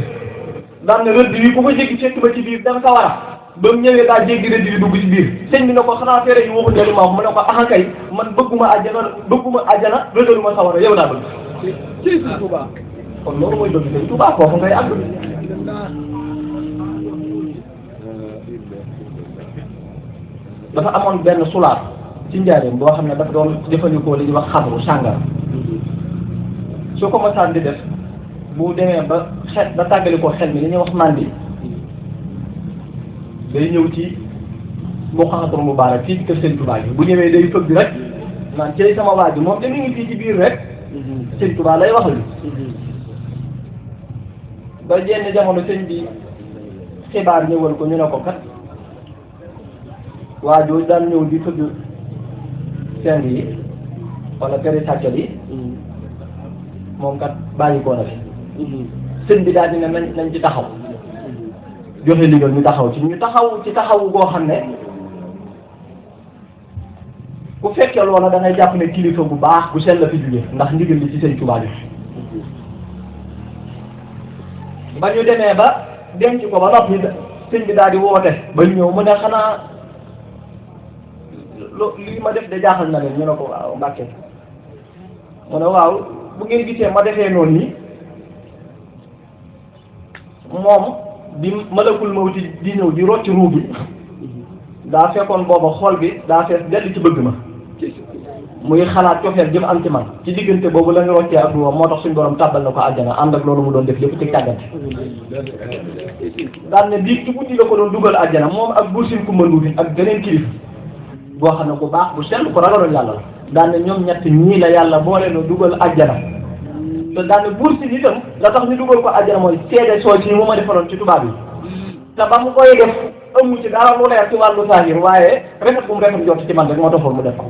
daan na rëdd yi ku ko jéggi fekk ba ci biir dem sawara ba mu ñëwee daa jéggi rëdd yi dugg ci biir sëñ bi ne ko xanaa tere yi waxuñ li ma wax mu ne ko aha kay man bëgguma àjjana rëddaluma sawara yow naa bëgg ci sëñ Tuubaa kon loolu mooy bëgg sëñ Tuubaa foofu ngay àgg dafa amoon benn sulaar ci njaareem boo xam ne dafa doon jëfandikoo li ñuy wax xamru sàngara soo ko mosaan di def bu demee ba xel ba tàggali ko xel mi li ñuy wax mandi day ñëw ci mu xaxatul mu baara fii ci kër Sëñ Tuubaa bi bu ñëwee day fëgg rek naan cey sama waa ji moom de mi ngi fii ci biir rek Sëñ Tuubaa lay waxal ba jenn jamono sëñ bi xibaar ñëwal ko ñu ne ko kat waa jooju daan ñëw di fëgg seng yi wala peri sàccal yi moom kat bàyyi koo na fi sëñ bi daal di ne nañ ci taxaw joxe ndigal ñu taxaw ci taxawu goo xam ne bu fekkee loola da ngay jàpp ne kilifa bu baax bu sell la fi jógee ndax ndigal li ci sëñ Tuubaa bi ba ñu demee ba denc ko ba noppi sëñ bi daal di woote ba ñu ñëw mu ne xanaa lii ma def de jaaxal na leen ñu ne ko waaw Mbàkke mu ne waaw bu ngeen gisee ma defee noonu nii moom bi malakul mawti di ñëw di rocc ruu bi daa fekkoon booba xol bi daa fees dell ci bëgg ma muy xalaat cofeel jëm am ci man ci diggante boobu la ñu roccee ak ruuam moo tax suñu borom tàbbal na ko àjjana ànd ak loolu mu doon def lépp ci càggante daan ne bii ci guddi la ko doon dugal àjjana moom ak Buur Siin Kumba Nduufi ak beneen kilif boo xam ne bu baax bu sell ko ragaloon yàlla la daan ne ñoom ñett ñii la yàlla boole na dugal àjjana te daan ne Buur Siin itam la tax ñu dugal ko àjjana mooy seede soo ci mu ma defaloon ci tubaab yi te ba mu koy def amu ci dara lu leer ci wàllu saahir waaye rafet bu mu rafet jot ci man rek moo taxoon mu def ko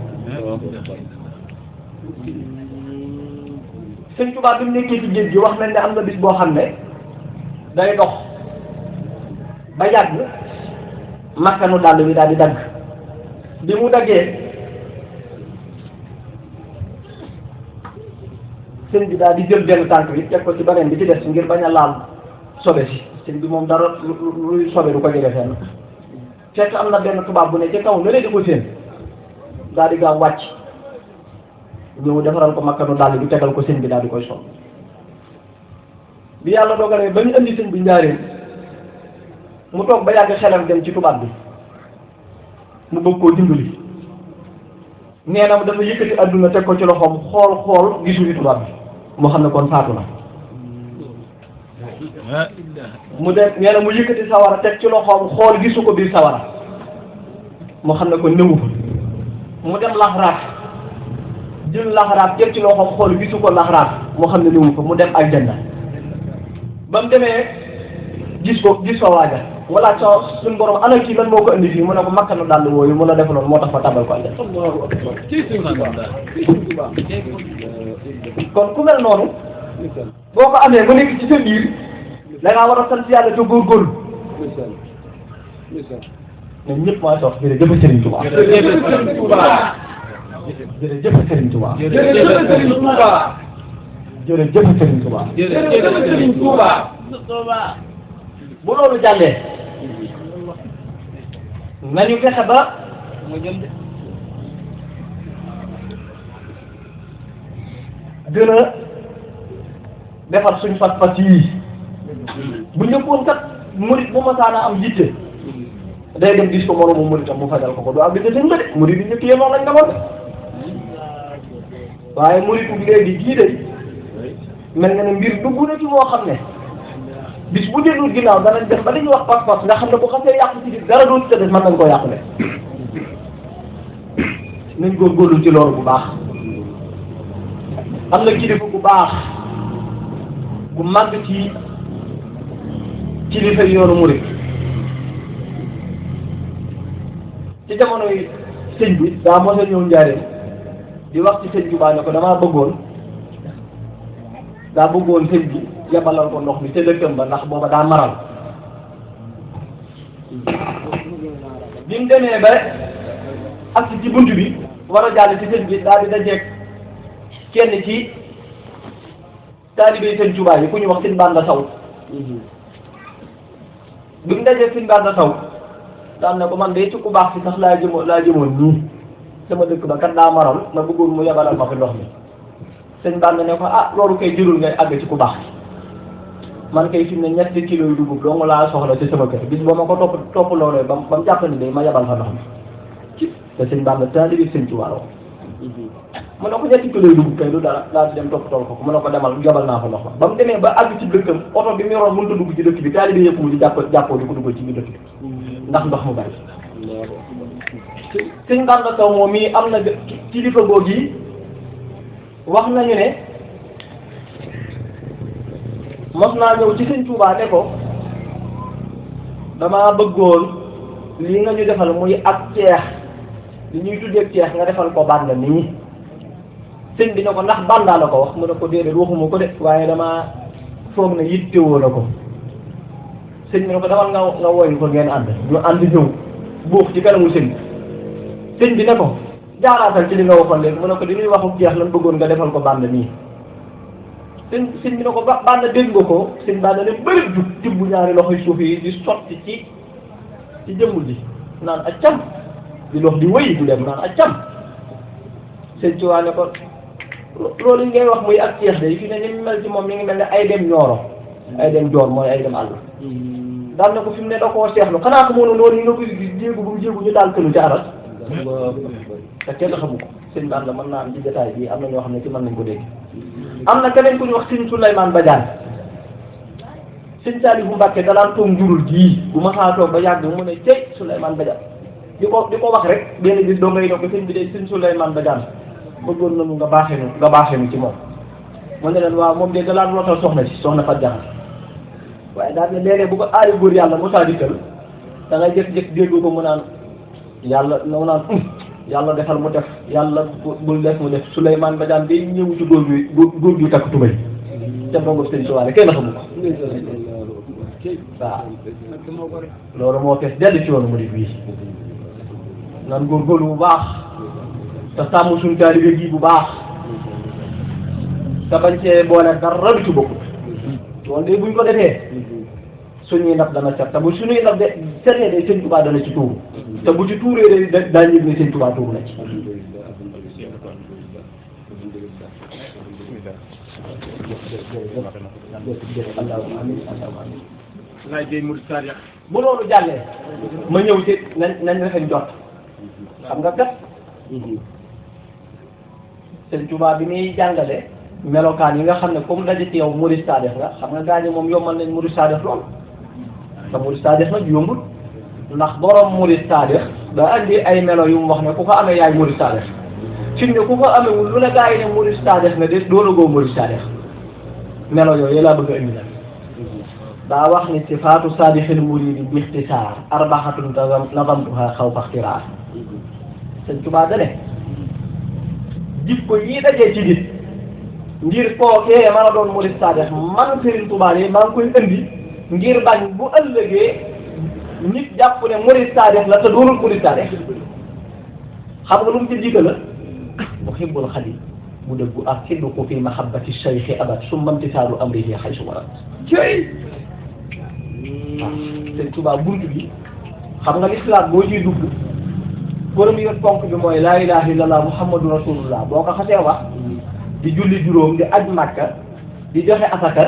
sëñ Tuubaa bi mu nekkee ci géej gi wax nañ ne am na bis boo xam ne day dox ba yàgg makkanu dàll bi daal di dagg bi mu daggee sëñ bi daal di jël benn tànk bi teg ko ci beneen bi ci des ngir bañ a laal sobe si sëñ bi moom dara luy sobe du ko jege fenn fekk am na benn tubaab bu ne ci kaw nga di ko séen daal di gaaw wàcc ñëw defaral ko makkanu dàll bi tegal ko sëñ bi daal di koy sol bi yàlla dogalee ba ñu indi sëñ bi njaareem mu toog ba yàgg xelam dem ci tubaab bi mu bëgg koo dimbali nee na dafa yëkkati adduna teg ko ci loxoom xool gisul tubaab bi moo xam ne kon faatu na mu dem nee na mu yëkkati sawara teg ci loxoom xool gisu ko biir sawara moo xam ne kon nëwu fa mu dem laxraat jël laxraat teg ci loxoom xool gisu ko laxraat moo xam ne nëwu fa mu dem aljanna ba mu demee gis fa waaja wala sa suñu borom ana kii lan moo ko indi fii mu ne ko makkanu dàll wooyu mu la defaloon moo tax fa tabal ko aljanna kon ku mel noonu boo ko amee ba nekk ci sa biir da ngaa war a sant yàlla te góorgóorlu ñun ñëpp maa wax jërëjëf Serigne Touba. jërëjëf Serigne Touba. jërëjëf Serigne Touba. jërëjëf Serigne Touba. jërëjëf Serigne Touba. jërëjëf Serigne Touba. bu loolu jàllee nañu fexe ba gën a defar suñ fas-fas yii bu ñëppoon kat murit bu masaana am yitte day dem gis ko moromu muritam mu fajal ko du am di sëñ ba de murit yi njëkk yee noonu lañ demoon de waaye muritu léegi gii de mel nga ne mbir dugg na ci moo xam ne bis bu dellul ginnaaw danañ dem ba li ñuy wax pas-pas nga xam ne bu xasee yàqu ci biir dara dootu ca des mën nañ koo yàqule nañ góorgóorlu ci loolu bu baax am na kilifa bu baax bu màgg ci kilifa yoonu murit ci jamonoy sëñ bi daa mos a ñëw njaareem di wax ci sëñ bi baa ne ko damaa bëggoon sëñ bi yebalal ko ndox mi ca dëkkam ba ndax booba daa maral bi mu demee ba ak ci bunt bi war a jàll ci sëñ bi daal di dajeeg kenn ci taalibe sëñ Tuubaa yi ku ñu wax sëñ Banda Saw bi mu dajeeg sëñ Banda Saw daan ne ko man de ci ku baax si sax laa jëmoon nii sama dëkk ba kat daa maral ma bëggoon mu yebalal ma fi ndox mi sëñ Banda ne ko ah loolu kay jërul ngay àgg ci ku baax man kay fi mu ne 7 kilos yu dugub dong laa soxla ci sama kër bis boo ma ko topp loolee ba mu jàpp ni day ma yebal fa ndox mi te sëñ Bamba taalibe sëñ Tuubaa la mu ne ko 7 kilos yu dugub kay du dara laa di dem topp tool ko mu ne ko demal yebal naa fa ndox ma ba mu demee ba àgg ci dëkkam oto bi mu yoroon mënut a dugg ci dëkk bi taalibe yëpp mu di jàppoo di ko duggal ci biir dëkk bi ndax ndox mu bari sëñ Bamba Saw moom mii am na kilifa googu yi wax nañu ne mos naa ñëw ci sëñ Tuubaa ne ko damaa bëggoon lii nga ñu defal muy ak ceex li ñuy tuddee ceex nga defal ko bànd nii sëñ bi ne ko ndax bàndaa la ko wax mu ne ko déedéet waxuma ko de waaye damaa foog ne yittewoo na ko sëñ bi ne ko demal nga woyu ko ngeen ànd ñu ànd ñëw buux ci kanamu sëñ bi ne ko jaaraatal ci li nga waxoon léegi mu ne ko di ñuy waxu jeex lan bëggoon nga defal ko bànd nii sëñ bi ne ko bànd dégg nga ko sëñ bànd ne bëri jub tibb ñaari loxoy suuf yi di sotti ci jëmmul ji naan accam di lox di wëy du dem naan accam sëñ Tuubaa ne ko loolu ngay wax muy ak ceex day fi ne ni mel ci moom mi ngi mel ne ay dem ñooro ay dem joor mooy ay dem àll daal ne ko fi mu ne da koo seexlu xanaa ko mënu noonu yi nga koy gis jéegu bu mu jéegu ñu daal këlu ci aras te kenn xamu ko sëñ Baan la mën naa am ci jotaay bi am na ñoo xam ne ci mën nañ ko dégg am na keneen ku ñu wax sëñ Souleymane Badiane sëñ Saalihu Mbàkke da daan toog njurul gii bu ma saa toog ba yàgg mu ne cey Souleymane Badiane di ko wax rek benn bis doo ngay doog ko sëñ bi de sëñ Souleymane Badiane bëggoon nañu nga baaxee nu ci moom mu ne leen waaw moom de da daan lootal soxna Fat Jaxate waaye daal ne léeg-léeg bu ko aayu góor yàlla mosaa dikkal da ngay jëkk-jëkk dégg ko mu naan yàlla defal mu def yàlla bul def mu def Souleymane Badiane day ñëw ci góor gu takk tubay te ndongo sëñ Tuubaa kenn xamu ko waaw loolu moo fees dell ci yoonu mu di bii nan góorgóorlu bu baax te sàmm suñu taalibe gi bu baax te bañ cee boole dara du ci bokkut loolu de buñ ko defee suñuy ndab dana set te bu suñuy ndab de setee de sëñ Tuubaa dana ci tuuru te bu ci tuuree de daa yëg ne sëñ Tuubaa tuuru na ci bu loolu jàllee ma ñëw ci nañ rafet jot xam nga kat sëñ Tuubaa bi muy jàngale melokaan yi nga xam ne comme daje ci yow murid saadix nga xam nga gaañu moom yombal nañ murid saadix lool te murid saadix nag yombul ndax borom murid saadix da andi ay melo yu mu wax ne ku ko amee yaay murid saadix fi mu ne ku ko amewul lu ne gaa yi ne murid saadix nga des doo la goo murid saadix melo yooyu laa bëgg a indi nag daa wax ni sifaatu saadixil muridi bi ixtisaar arbaxatun nazamtuha xawfa ixtiraar sëñ Tuubaa da ne jikko yii dajee ci nit ngir kookee mën a doon murid saadix man Sëriñ Tuubaa yi maa ngi koy indi ngir bañ bu ëllëgee nit jàpp ne murid saadix la te doonul murid saadix xam nga lu mu ci jiital la muhibbul xadim mu dëggu ak sidqu fi mahabbati shaykhi abad summa imtisaalu amrihi xaysu warat cëy waaw sëñ Tuubaa buntu bi xam nga l'islam boo ciy dugg premier ponk bi mooy laa ilaha illallah muhammadu rasulullah boo ko xasee wax di julli juróom di aj Makka di joxe asaka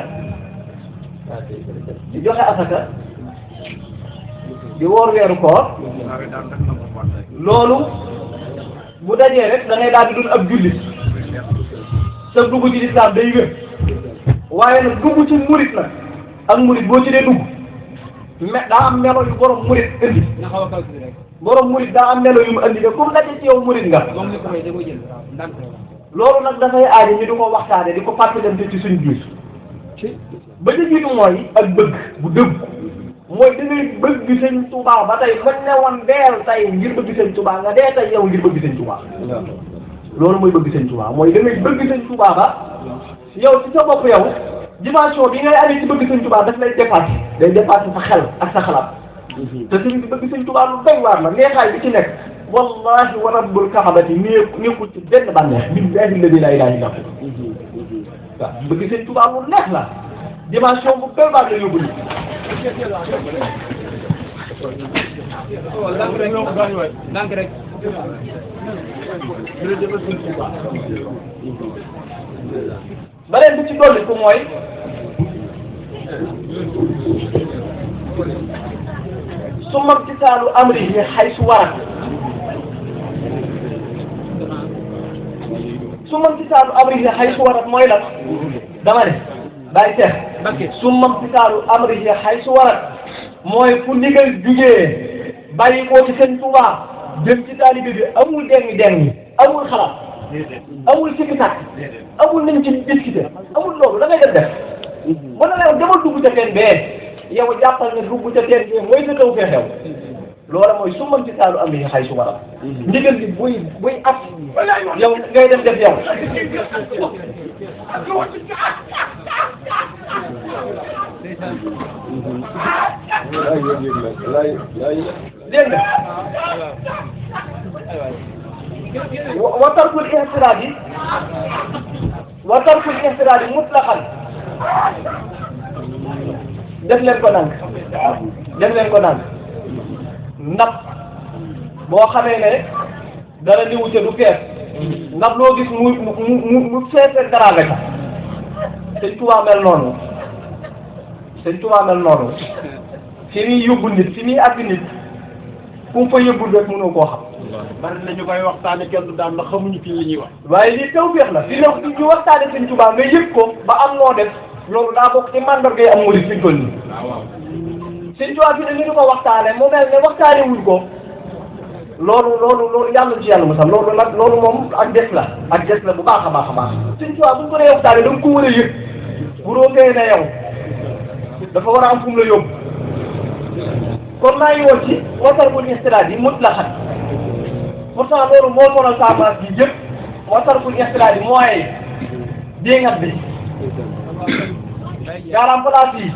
di woor weeru koor loolu bu dajee rek da ngay daal di doon ab jullit sa dugg ci lislaam day wér waaye nag dugg ci murit nag ak murit boo ci dee dugg daa am melo yu borom murit indi borom murit daa am melo yu mu indi de comme daje ci yow murit nga loolu nag dafay aaji ñu di ko waxtaane di ko fàttalante ci suñ biir ba ca jiitu mooy ak bëgg bu dëgg mooy da ngay bëgg sëñ Tuubaa ba tey mën ne woon deel tey ngir bëgg sëñ Tuubaa nga dee tey yow ngir bëgg sëñ Tuubaa loolu mooy bëgg sëñ Tuubaa mooy da ngay bëgg sëñ Tuubaa ba yow ci sa bopp yow dimension bi ngay amee ci bëgg sëñ Tuubaa daf lay dépassé day dépassé sa xel ak sa xalaat te sëñ bi bëgg sëñ Tuubaa lu doy waar la neexaay bi ci nekk wallahi wa rabbul kaabati nekkul ci benn bànneex billahi alladi laa ilaaha illa huwa waaw bëgg sëñ Tuubaa lu neex la dimension bu doy waar la yóbbu ni ndànk rek beneen bi ci dolli ko mooy summa imtisaalu amrihi haysu warat summa imtisaalu amrihi haysu warat mooy lan dama ne bàyyi seet summa imtisaalu amrihi haysu warat mooy fu ndigal jugee bàyyi ko ci sëñ Tuubaa jëm ci taalibe bi amul dengi amul xalaat amul sikki sàkk amul nañ ci discuter amul loolu da ngay def mën na la demal dugg ca teen bee yow jàppal ne dugg ca teen bee mooy sa taw fee xew loola mooy su mën ci saalu am yi xay su waral ndigal bi buy at yow ngay def yow dégg nga wa tarkul ihtiraaji mutlaqan def leen ko nang ndax boo xamee ne dara ni wute du fees ndax loo gis mu feesee dara nga ca Sëñ Tuubaa mel noonu fi muy yóbbu nit fi muy àgg nit ku mu fa yóbbul rek mënoo koo xam. bari na ñu koy waxtaane kenn du daan ndax xamuñu fi li ñuy wax. waaye li tawfeex la fi ñu waxtaane Sëñ Tuubaa nga yëg ko ba am noo def loolu daa bokk ci mandarga yi am murid fi ñu toll nii. Sëñ Tuubaa fi ne ñu di ko waxtaane mu mel ne waxtaane wuñ ko loolu yàlla ci yàlla musal loolu moom ak des la bu baax a baax a baax. Sëñ Tuubaa buñ ko dee waxtaane da nga ko war a yëg bu rootee na yow dafa war a am fu mu la yóbbu kon maa ngi woon ci watarkul ixtiraat yi mutlaqan pourtant loolu moo sonal saafara bi yëpp watarkul ixtiraat yi mooy déngat bi garam place yi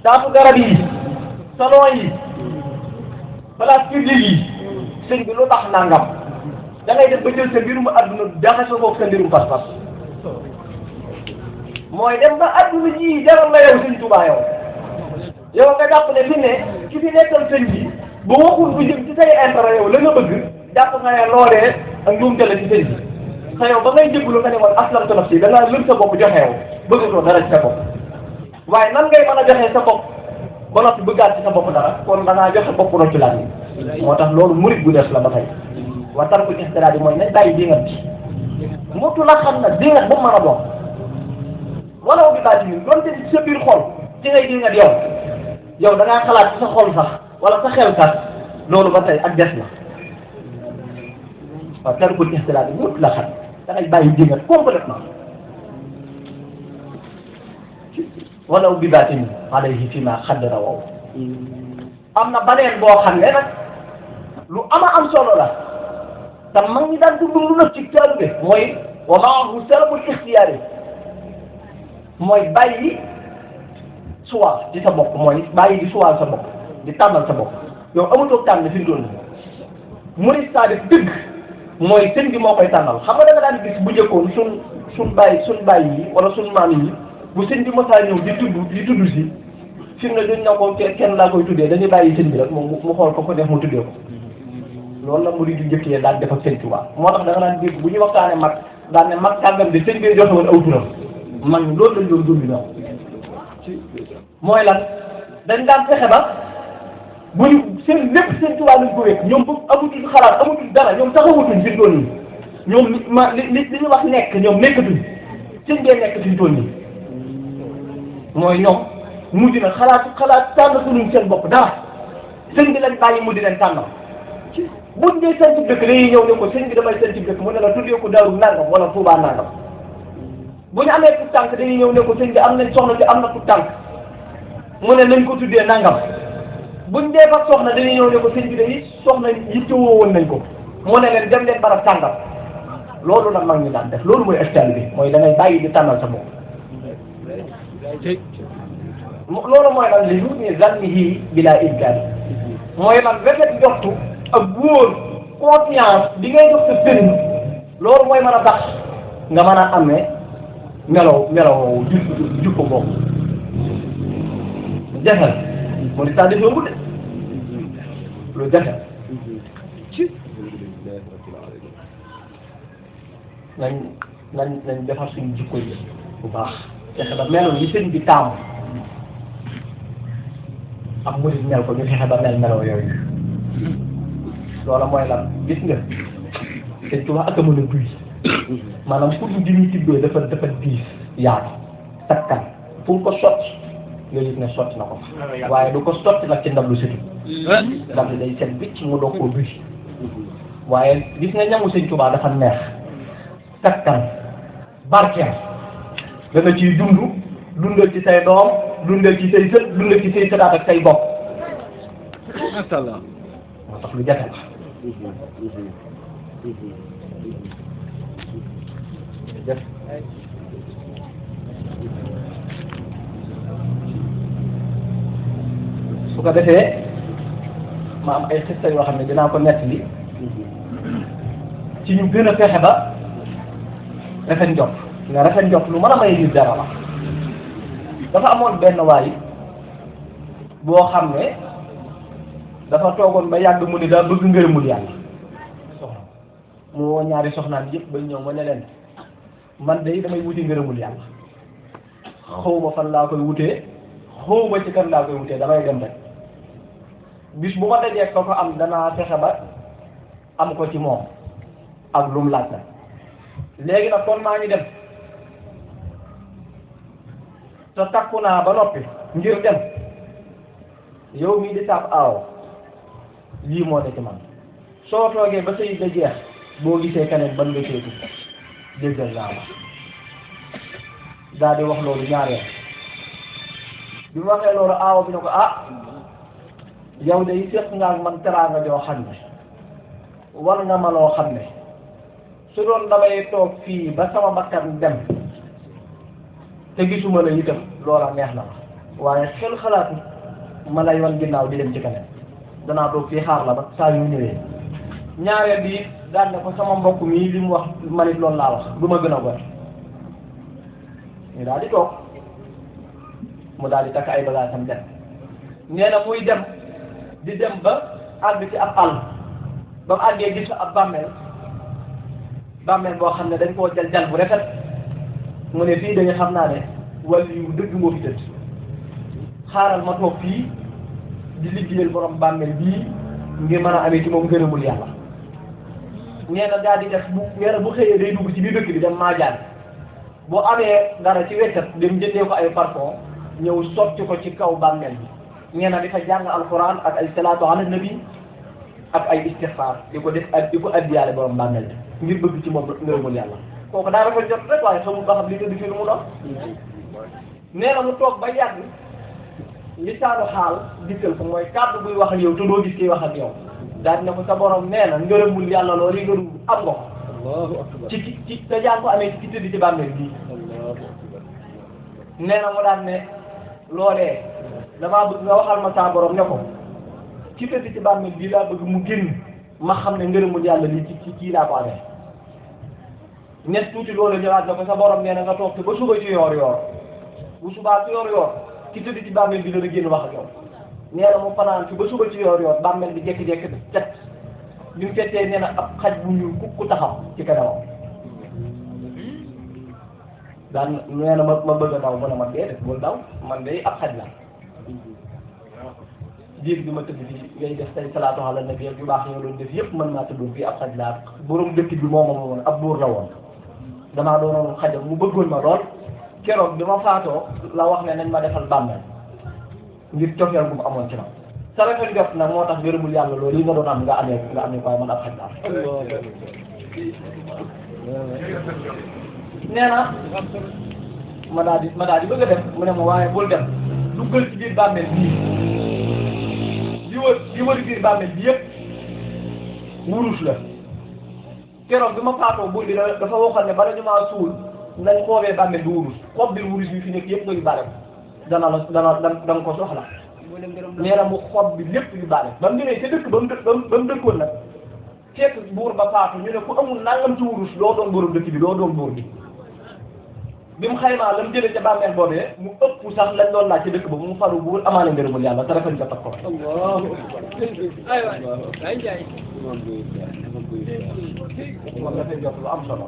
taatu garab yi salon yi place publique yi sëñ bi lu tax nangam da ngay def ba jël sa mbirum adduna jaxasoo ko sa mbirum pas-pas mooy dem ba adduna ji jaral la yow Sëñ Tuubaa yow nga jàpp ne fi ne ki fi nekkal sëñ bi bu waxul bu jëm ci say intérêt yow la nga bëgg jàpp nga ne loolee ak njuumte la ci sëñ bi sa yow ba ngay jébbalu nga ne woon aslamtu nafsi da ngaa lëm sa bopp joxe yow bëggatoo dara ci sa bopp waaye nan ngay mën a joxe sa bopp ba noppi bëggaat ci sa bopp dara kon da ngaa joxe bopp rocc laa ni moo tax loolu murid bu des la ba tey wa tarkul ixtiraat yi mooy nañ bàyyi dingat bi motu la xam na dingat bu mën a doon wala bi baati ni doonte ci sa biir xol ci ngay dingat yow da ngaa xalaat ci sa xol sax wala sa xel sax loolu ba tey ak des la waaw tarkul ixtiraat yi motu la xam da ngay bàyyi dingat complètement walaw bi baatin alayhi fi ma xaddara wow am na baneen boo xam ne nag lu am solo la te mag ñi daan dund lu nag ci taalibe mooy wa maahu salabul ixtiyaari mooy bàyyi choix ci sa bopp mooy bàyyi di choix sa bopp di tànnal sa bopp yow amatoo tànn fi mu toll murid saadix dëgg mooy sëñ bi moo koy tànnal xam nga da nga daan gis bu njëkkoon suñ bàyyi yi wala suñ maam yi bu sëñ bi mosaa ñëw di tudd si fi mu ne duñ na ko kenn laa koy tuddee dañuy bàyyi sëñ bi rek mu xool ko def mu tuddee ko loolu la murid yu njëkkee daan def ak sëñ Tuubaa moo tax da nga daan dégg bu ñuy waxtaanee mag daan ne mag tàngam de sëñ bi joxe woon aw turam mag loolu lañ doon dund ñoom mooy lan dañ daan fexe ba bu ñu seen lépp seen Tuubaa lañ ko wékk ñoom bëgg amutuñ xalaat amutuñ dara ñoom taxawatuñ fi doon nii ñoom li ñu wax nekk ñoom nekkatuñ seen bee nekk fi doon nii mooy ñoom mujj na xalaat tànnatuñu seen bopp dara sëñ bi lañ bàyyi mu di leen tànnal buñ dee seen ci dëkk dañuy ñëw ne ko sëñ bi damay seen ci dëkk mu ne la tuddee ko Daaru nangam wala Tuubaa nangam bu ñu amee tout tànk dañuy ñëw ne ko sëñ bi am nañ soxna ci am na tout tànk mu ne nañ ko tuddee nangam buñ dee fa soxna dañuy ñëw ne ko sëñ bi day soxna yittewoo woon nañ ko mu ne leen dem leen barab sàngam loolu nag mag ñi daan def loolu mooy style bi mooy da ngay bàyyi di tànnal sa bopp loolu mooy lan li husni zannihi bila inkar mooy lan rafet njortu ak wóor confiance bi ngay jox sa sëriñ loolu mooy mën a tax nga mën a amee melaw jukko boobu jafe moo di tànn yombu de lu jafe nañ defar suñu jikko yi bu baax fexe ba meloon yi sëñ bi taamu am murid mel ko ñu fexe ba melaw yooyu loola mooy lan gis nga sëñ Tuubaa ak a mën a duy maanaam pour ñu muy tibbee dafa diis yaatu takkan fu ko sotti nga yëg ne sotti na ko fa waaye du ko sotti nag ci ndab lu sëtu ndab li day set bicc mu doog koo duy waaye gis nga ñamu sëñ Tuubaa dafa neex takkan barkeel dana ciy dundal ci say doom dundal ci say sët dundal ci say sëtaat ak say bopp masha Allah moo tax lu jafe la su ko defee ma am ay xista yoo xam ne dinaa ko nettali ci ñu gën a fexe ba rafet njot nga rafet njot lu mën a may nit dara la dafa amoon benn waay boo xam ne dafa toogoon ba yàgg mu ni daa bëgg ngërëmul yàlla soxna mu woo ñaari soxnaan yëpp ba ñëw ma ne leen man de damay wuti ngërëmul yàlla xawma fan laa koy wutee xawma ci kan laa koy wutee damay dem rek bis bu ma dajee ko am danaa fexe ba am ko ci moom ak lum laaj na léegi nag kon maa ngi dem te takku naa ba noppi ngir dem yow mii di saab aaw lii moo ne ci man soo toogee ba sëy ba jeex boo gisee keneen ban nga seeti déggal naa ma daal di wax loolu ñaareel bi mu waxee loolu aaw bi ne ko yow de séq nga ak man teraanga joo xam ne war nga ma loo xam ne su doon damay toog fii ba sama bakkan dem te gisuma la itam loola neex na ma waaye xel xalaatu ma lay wan ginnaaw di dem ci keneen danaa toog fii xaar la ba saa yu ñëwee ñaareel bi daan ne ko sama mbokk mi li mu wax man it loolu laa wax du ma gën a gor ñu daal di toog mu daal di takk ay bagaasam dem nee na muy dem di dem ba àgg ci ab àll ba mu àggee gis ab bàmmeel boo xam ne dañ koo jal bu rafet mu ne fii dañu xam naa ne wàllu yu dëgg moo fi tëdd xaaral ma toog fii di liggéeyal borom bàmmeel bii ngir mën a amee ci moom ngërëmul yàlla nee na daal di def bu xëyee day dugg ci biir dëkk bi dem maajaan boo amee dara ci weccat dem jëndee ko ay parfum ñëw sotti ko ci kaw bàmmeel bi nee na di fa jàng alquran ak ay salaatu ala nabi ak ay istixfaar di ko addiyaale borom bàmmeel bi ngir bëgg ci moom ngërëmul yàlla kooku daa dafa jot rek waaye xamul ba xam li tëdd fii lu mu doon nee na mu toog ba yàgg lisaanu xaal dikkal ko mooy kàddu buy wax ak yow te doo gis kiy wax ak yow daal ne ko sa borom nee na ngërëmul yàlla loolu yi ngërëm am nga ko ci te yaa ngi ko amee ci tëdd ci bàmmeel bii nee na mu daan ne loolee damaa bëgg nga waxal ma sa borom ne ko ci tëdd ci bàmmeel bii laa bëgg mu génn ma xam ne ngërëmul yàlla lii ci kii laa ko amee ñett tuuti loolu ñëwaat na ko sa borom nee na nga toog te ba suba ci yoor yoor bu subaa ci yoor yoor ci tëdd ci bàmmeel bi dana génn wax ak yow nee na mu fanaan ci ba suba ci yoor yoor bàmmeel bi jékki-jékki cet bi mu settee nee na ab xaj bu ñuul ku taxaw ci kanamam daan nee na ma bëgg a daw mu ne ma dee def bul daw man day ab xaj la diir bi ma tëdd fii ngay def say salaatu ala nabi yu baax yi nga doon def yëpp mën naa tëddoon fii ab xaj laa borom dëkk bi moo ma woon ab buur la woon damaa doonoon xajam mu bëggoon ma lool keroog bi ma faatoo la wax ne nañ ma defal bàmmeel ngir cofeel bu mu amoon ci ma sa rafet jot nag moo tax ngërëmul yàlla loolu yi nga doon am nga amee waaye man ab xaj laa nee na ma daal di bëgg a dem mu ne ma waaye bul dem duggal ci biir bàmmeel bii di wër biir bàmmeel bi yëpp wurus la keroog bi ma faatoo buur bi dafa waxoon ne bala ñu maa suul nañ xoobee bàmmeel bi wurus xob bi wurus bi fi nekk yëpp nga yu bale dana nga ko soxla nee na mu xob bi lépp yu bale ba mu ñëwee ca dëkk ba mu dëkkoon nag fekk buur ba faatu ñu ne ku amul nangam ci wurus doo doon borom dëkk bi doo doon buur bi mu xaymaa la mu jëlee ca bàmmeel boobee mu ëpp sax lañ doon laaj ci dëkk ba mu faru buur amaale ngërëmul yàlla te rafet nga tax ko moom dafay jot lu am solo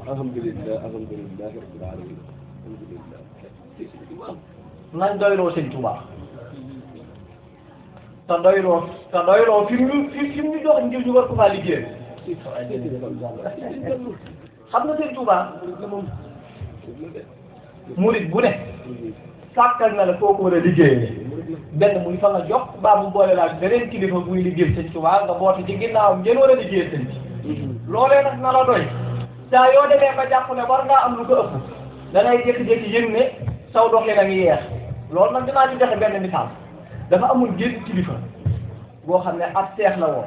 nañ doyloo sëñ Tuubaa te doyloo fi mu ñu jox ngir ñu war ko faa liggéey xam nga sëñ Tuubaa murit bu ne sàkkal na la foo ko war a liggéeyee benn muy fa nga jox baa mu boole laa beneen kilifa buy liggéey sëñ Tuubaa nga boote ci ginnaawam ngeen war a liggéey sëñ bi loolee nag na la doy saa yoo demee ba jàpp ne war ngaa am lu ko ëpp da ngay jékki-jékki yëg ne saw doxee na ngi yeex loolu nag dinaa ci joxe benn misaal dafa amul génn kilifa boo xam ne ab seex la woon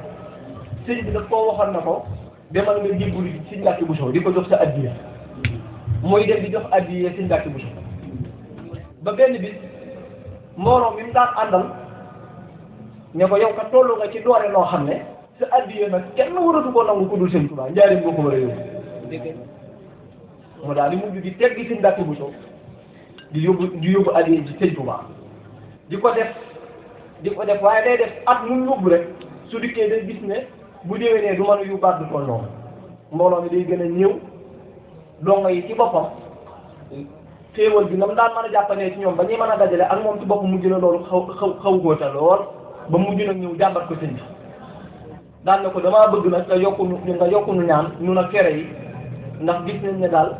sëñ bi daf koo waxoon na ko demal nga jébbulu Sëñ Mbàkke Buso di ko jox sa addiya mooy dem di jox addiya Sëñ Mbàkke Buso ba benn bis mbooloo mi mu daan àndal ne ko yow kat tollu nga ci doore loo xam ne sa addiya nag kenn waratu ko nangu ku dul Sëñ Tuubaa njaarim boo ko war a yóbbu mu daal di mujj di teggi Sëñ Mbàkke Buso di yóbbu addiya ci Sëñ Tuubaa di ko def waaye day def at mu yóbbu rek su dikkee day gis ne bu déwénee du mën a yóbbaat du toll noonu mbooloo mi day gën a ñëw dongo yi ci boppam xéewal bi nam daan mën a jàppalee ci ñoom ba ñuy mën a dajale ak moom ci boppam mujj na loolu xaw góota lool ba mujj nag ñëw jàmbat ko sëñ bi daan ne ko damaa bëgg nag nga yokku nu ñaan ñu nag fere yi ndax gis nañ ne daal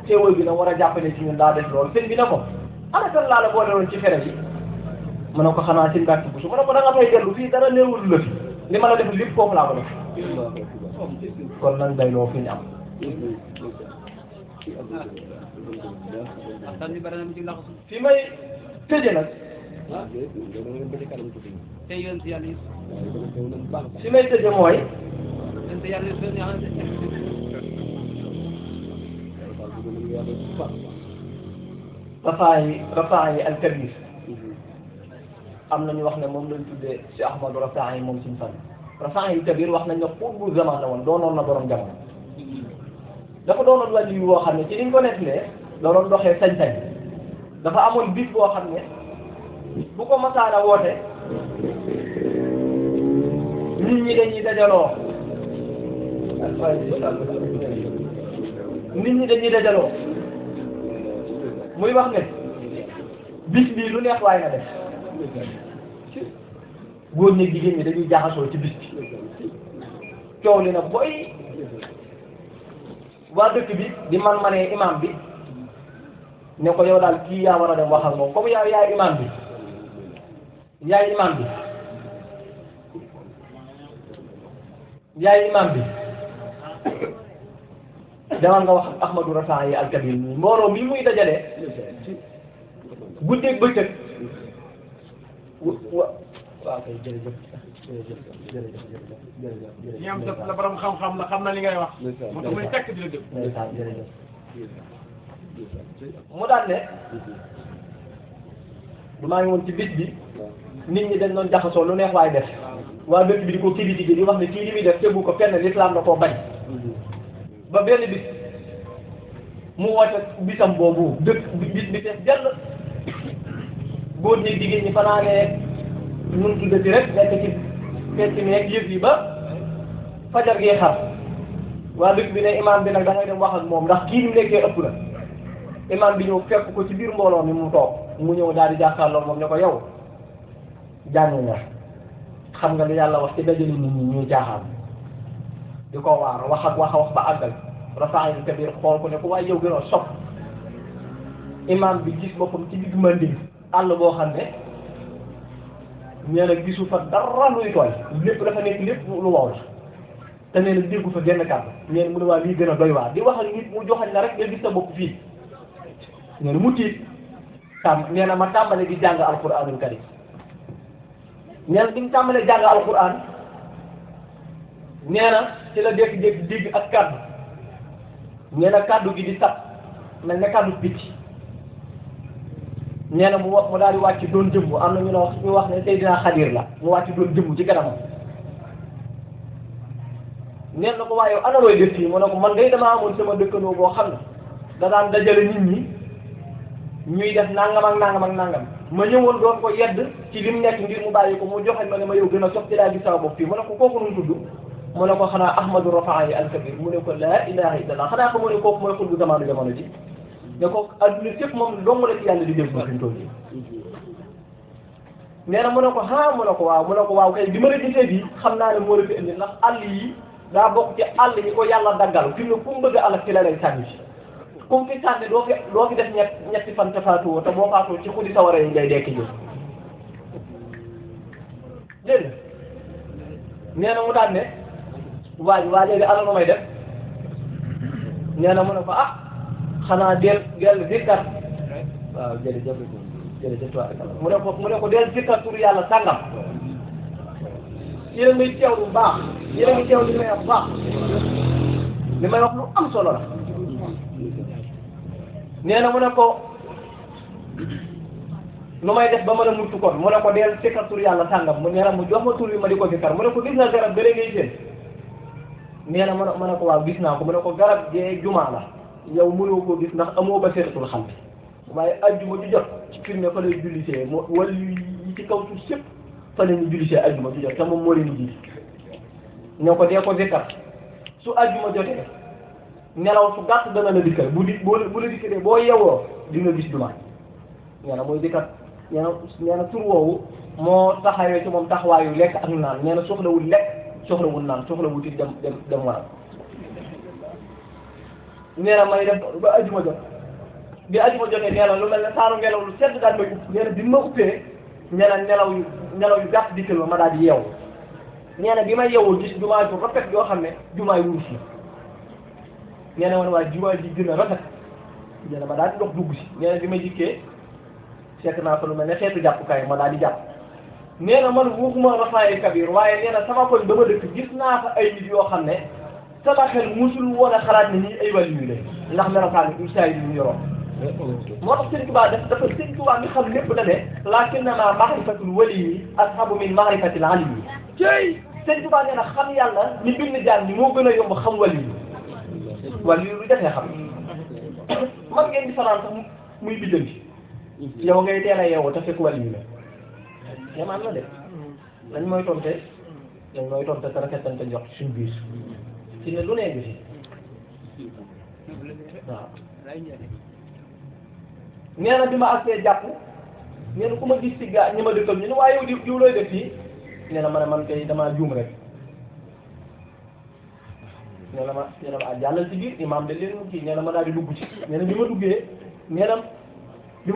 xéewal bi nag war a jàppale ci ñun daa def lool sëñ bi ne ko ana kan laa la boole woon ci fere yi mu ne ko xanaa Sëñ Mbàkke Buso mu ne ko da nga fay dellu fii dara néewul la fi li ma la def lépp foofu laa ko def kon nañ day loo fi ñu am fi may tëje nag fi may tëje mooy Rafaa'i al-Kabir am na ñu wax ne moom lañ tuddee si Ahmadu Rafaa'i moom suñu fan Rafaa'i al-Kabir wax nañ ne xutbu zaman la woon doonoon na borom jamono dafa doonoon wàllu yu woo xam ne ci niñ ko nettalee da doon doxee sañ-sañ dafa amoon bis boo xam ne bu ko masaana woote nit ñi dañuy dajaloo muy wax ne bis bii lu neex waay na def góor ñi jigéen ñi dañuy jaxasoo ci bis bi coow li nag booy waa dëkk bi di man-manee imam bi ne ko yow daal kii yaa war a dem wax ak moom comme yaay imam bi yaay imam bi demal nga wax ak Ahmadu Rafaa'i al-Kabir nii mbooloo mi muy dajalee guddeeg bëccëg waaw kay jërëjëf ñi am la borom xam-xam la xam na li ngay wax moo tax muy tekk di la dégg jërëjëf mu daan ne du maa ngi woon ci bis bi nit ñi dañ doon jaxasoo lu neex waay def waa dëkk bi di ko critiquer di wax ne kii li muy def tegu ko fenn l'islam da koo bañ ba benn bis mu woote bisam boobu dëkk bis bi def jël góor ñi jigéen ñi fanaanee nun tuddati rek nekk ci fecc meeg yëf yi ba fajar gi xar waa dëkk bi ne imam bi nag da ngay dem wax ak moom ndax kii ni nekkee ëpp na imam bi ñëw fekk ko ci biir mbooloo mi mu toog mu ñëw daal di jàkkaarloo moom ne ko yow jàng nga xam nga li yàlla wax ci dajale nit ñi ñuy jaaxaan di ko waar wax ba àggal Rafaayil Kabir xool ko ne ko waaye yow gën a sopp imam bi gis boppam ci digg Manding àll boo xam ne nee na gisu fa dara luy tooy lépp dafa nekk lépp lu wow la te nee na déggu fa genn kàddu nee na mu ne waa lii gën a doy waar di wax ak nit mu joxañ la rek nga gis sa bopp fii nee na mu tiit nee na ma tàmbale di jàng alquranul karim nee na bi mu tàmbalee jàng alquran nee na ci la jékki-jékki dégg ak kàddu nee na kàddu gi di sat mel ne kàddu picc nee na mu daal di wàcc doon jëmmu am na ñu wax ne Seydina Xadir la mu wàcc doon jëmmu ci kanamam nee na ko waaye yow ana looy def fii mu ne ko man ngay damaa amoon sama dëkkandoo boo xam ne da daan dajale nit ñi ñuy def nangam ak nangam ak nangam ma ñëwoon doon ko yedd ci li mu nekk ngir mu bàyyi ko mu joxe ma ne ma yow gën a sopp ci daa gis sama bopp fii mu ne ko kooku nu mu tudd mu ne ko xanaa Ahmadu Rafaay al-Kabir mu ne ko laa ilaha illallah xanaa ko mu ne kooku mooy xul bu zamaanu jamono ji ne ko adduna sépp moom dong la ci yàlla di dégg ba fi mu toll nii nee na mu ne ko ah mu ne ko waaw kay bi ma la gisee bii xam naa ne moo la fi indi ndax àll yi daa bokk ci àll yi ko yàlla daggal fi mu ne ku mu bëgg a alal ci la lay sànni ku mu fi sànni doo fi def ñetti fan te faatuwoo te boo faatoo ci xuddi sawara yi ngay dekki ji dégg nga nee na mu daan ne waa léegi ala nu may def nee na mu ne ko ah xanaa del zikkar waaw jërëjëf mu ne ko del zikkar tur yàlla sàngam yéen a may teew lu baax yéen a may teew li may wax baax li may wax lu am solo la nee na mu ne ko nu may def ba mën a mucc kon mu ne ko del zikkar tur yàlla sàngam mu nee na mu jox ma tur yi ma di ko zikkar mu ne ko gis nga garab gële ngay seen nee na ma ne ko waaw gis naa ko mu ne ko garab gee jumaa la yow mënoo koo gis ndax amoo ba seetatul xam bi waaye ajjuma ju jot ci firnde fa lay jullisee wala yi ci kaw suuf sépp fa la ñu jullisee ajjuma ju jot te moom moo leen di jiite ñoo ko dee ko zikkar su ajjuma jotee nelaw su gàtt dana la dikkal bu la dikkalee boo yewoo di nga gis jumaa nee na mooy zikkar nee na tur woowu moo taxawee ci moom taxawaayu lekk ak naan nee na soxlawul lekk soxlawul naan soxlawul ci dem waral nee na may def ba ajjuma jot bi ajjuma jotee nee na lu mel ne saaru ngelaw lu sedd daal may upp nee na bi ma uppee nee na nelaw yu gàtt dikkal ma daal di yeewu nee na bi ma yeewoo gis jumaa ju rafet yoo xam ne jumaay wurus la nee na man waa jumaa ji gën a rafet nee na ma daal di dox dugg si nee na bi ma jikkee fekk naa fa lu mel ne xeetu jàppukaay ma daal di jàpp nee na man waxuma Rafaayil Kabir waaye nee na sama koñ dama dëkk gis naa fa ay nit yoo xam ne sama xel musul woon a xalaat ne nii ay wàll yu lay ndax melokaan bi saa yi ñu yoroon moo tax Sëñ Tuubaa dafa Sëñ Tuubaa mi xam lépp da ne lakinnamaa ma'rifatul waliyyi ashabu min ma'rifatil aliyyi cey Sëñ Tuubaa nee na xam yàlla ñi bind jaan ñi moo gën a yomb xam wàll yi lu defee xam man ngeen di fanaan sax muy biddanti yow ngay teel a yeewu te fekk wàll yi la yamaan la de dañ mooy tonte te rafetante njort suñu biir ci ne lu nee ngi fi waaw nee na bi ma agsee jàpp nee na ku ma gis ci gaa ñi ma dëkkal ñu ne waaye yow diw looy def fii nee na ma ne man kay damaa juum rek nee na ma jàllal ci biir imaam de leen mu kii nee na ma daal di dugg ci nee na bi ma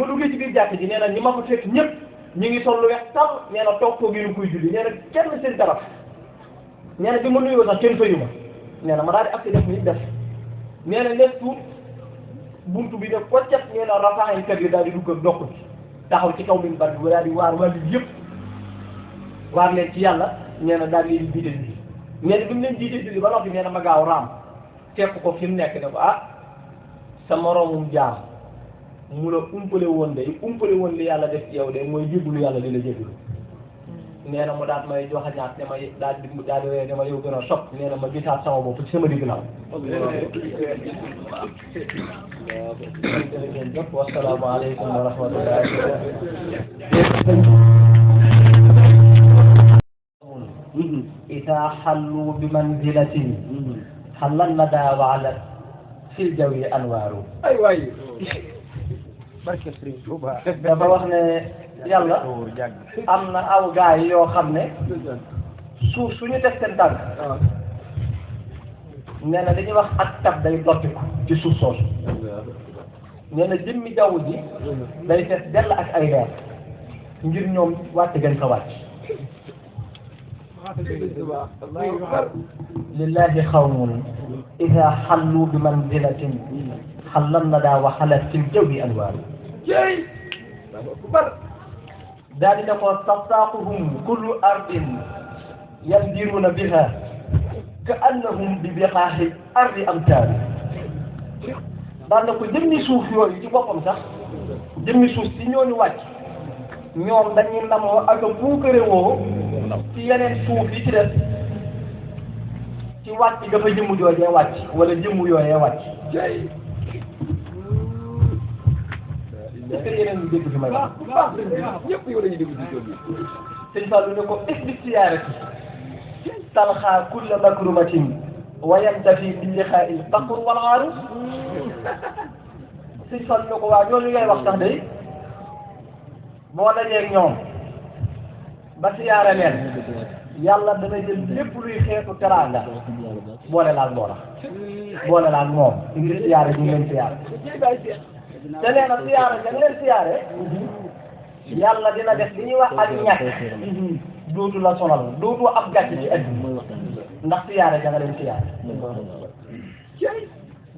duggee ci biir jàkk ji nee na ñi ma fa fekk ñëpp ñu ngi sol lu weex tal nee na toog toog yi kuy julli nee na kenn seen taraf nee na bi ma nuyoo sax kenn fayu ma nee na ma daal di agsi def ni def nee na nekk tuut buntu bi ne ko cet nee na Rafaayil Kabir daal di dugg ak dokk bi taxaw ci kaw min bar bi daal di waar yëpp waar leen ci yàlla nee na daal leen di jiite julli nee na bi mu leen jiite julli ba noppi nee na ma gaaw raam fekk ko fi mu nekk ne ko sa moroomum jaam mu la umpale woon li yàlla def ci yow de mooy jéggalu yàlla li la jéggalu nee na mu daal may jox a ñaat ne ma daal di ne ma yow gën a sopp nee na ma gisaat sama bopp ci sama digg la jërëjëf wasalaamaaleykum wa rahmatullahi إذا حلوا بمنزلة حل الندى وعلت في الجو أنوار أي واي dafa wax ne yàlla am na aw gaay yoo xam ne suuf suñu teg seen tànk nee na li ñuy wax ak tab day dottiku ci suuf soosu nee na jëmmi jaww ji day fees dell ak ay leer ngir ñoom wàcc gën fa wàcc lillahi xawmun ida xallu bi manzilatin xallan nadaa wa xalat fil jawi anwaaru daal di ne ko tastaaquhum kullu ardin yandiruna biha ka annahum bi biqaaxi ardi amtaari daan na ko jëmmi suuf yooyu ci boppam sax jëmmi suuf si ñooñu wàcc ñoom dañuy namoo ak a puukare woo ci yeneen suuf yi ci des ci wàcc dafa jëmm joojee wàcc wala jëmm yooyee wàcc est-ce que yeneen ñu dégg fi may wax ñëpp yow lañuy dégg ci jooju sëñ Fallou ne ko istiyaarati talxaa kulla makrumatin wa yantafi bi liqaa'i al-faqr wal aaru sëñ Fallou ne ko waa ñooñu ngay wax sax day boo dajee ñoom ba siyaare leen yàlla dana jël lépp luy xeetu teraanga boole laal loola boole laal moom ngir siyaare ñu leen siyaare te nee na siyaare nga leen siyaare yàlla dina def li ñuy wax ak ñàkk dootu la sonal dootu ab gàcce ci àddina ndax siyaare nga leen siyaare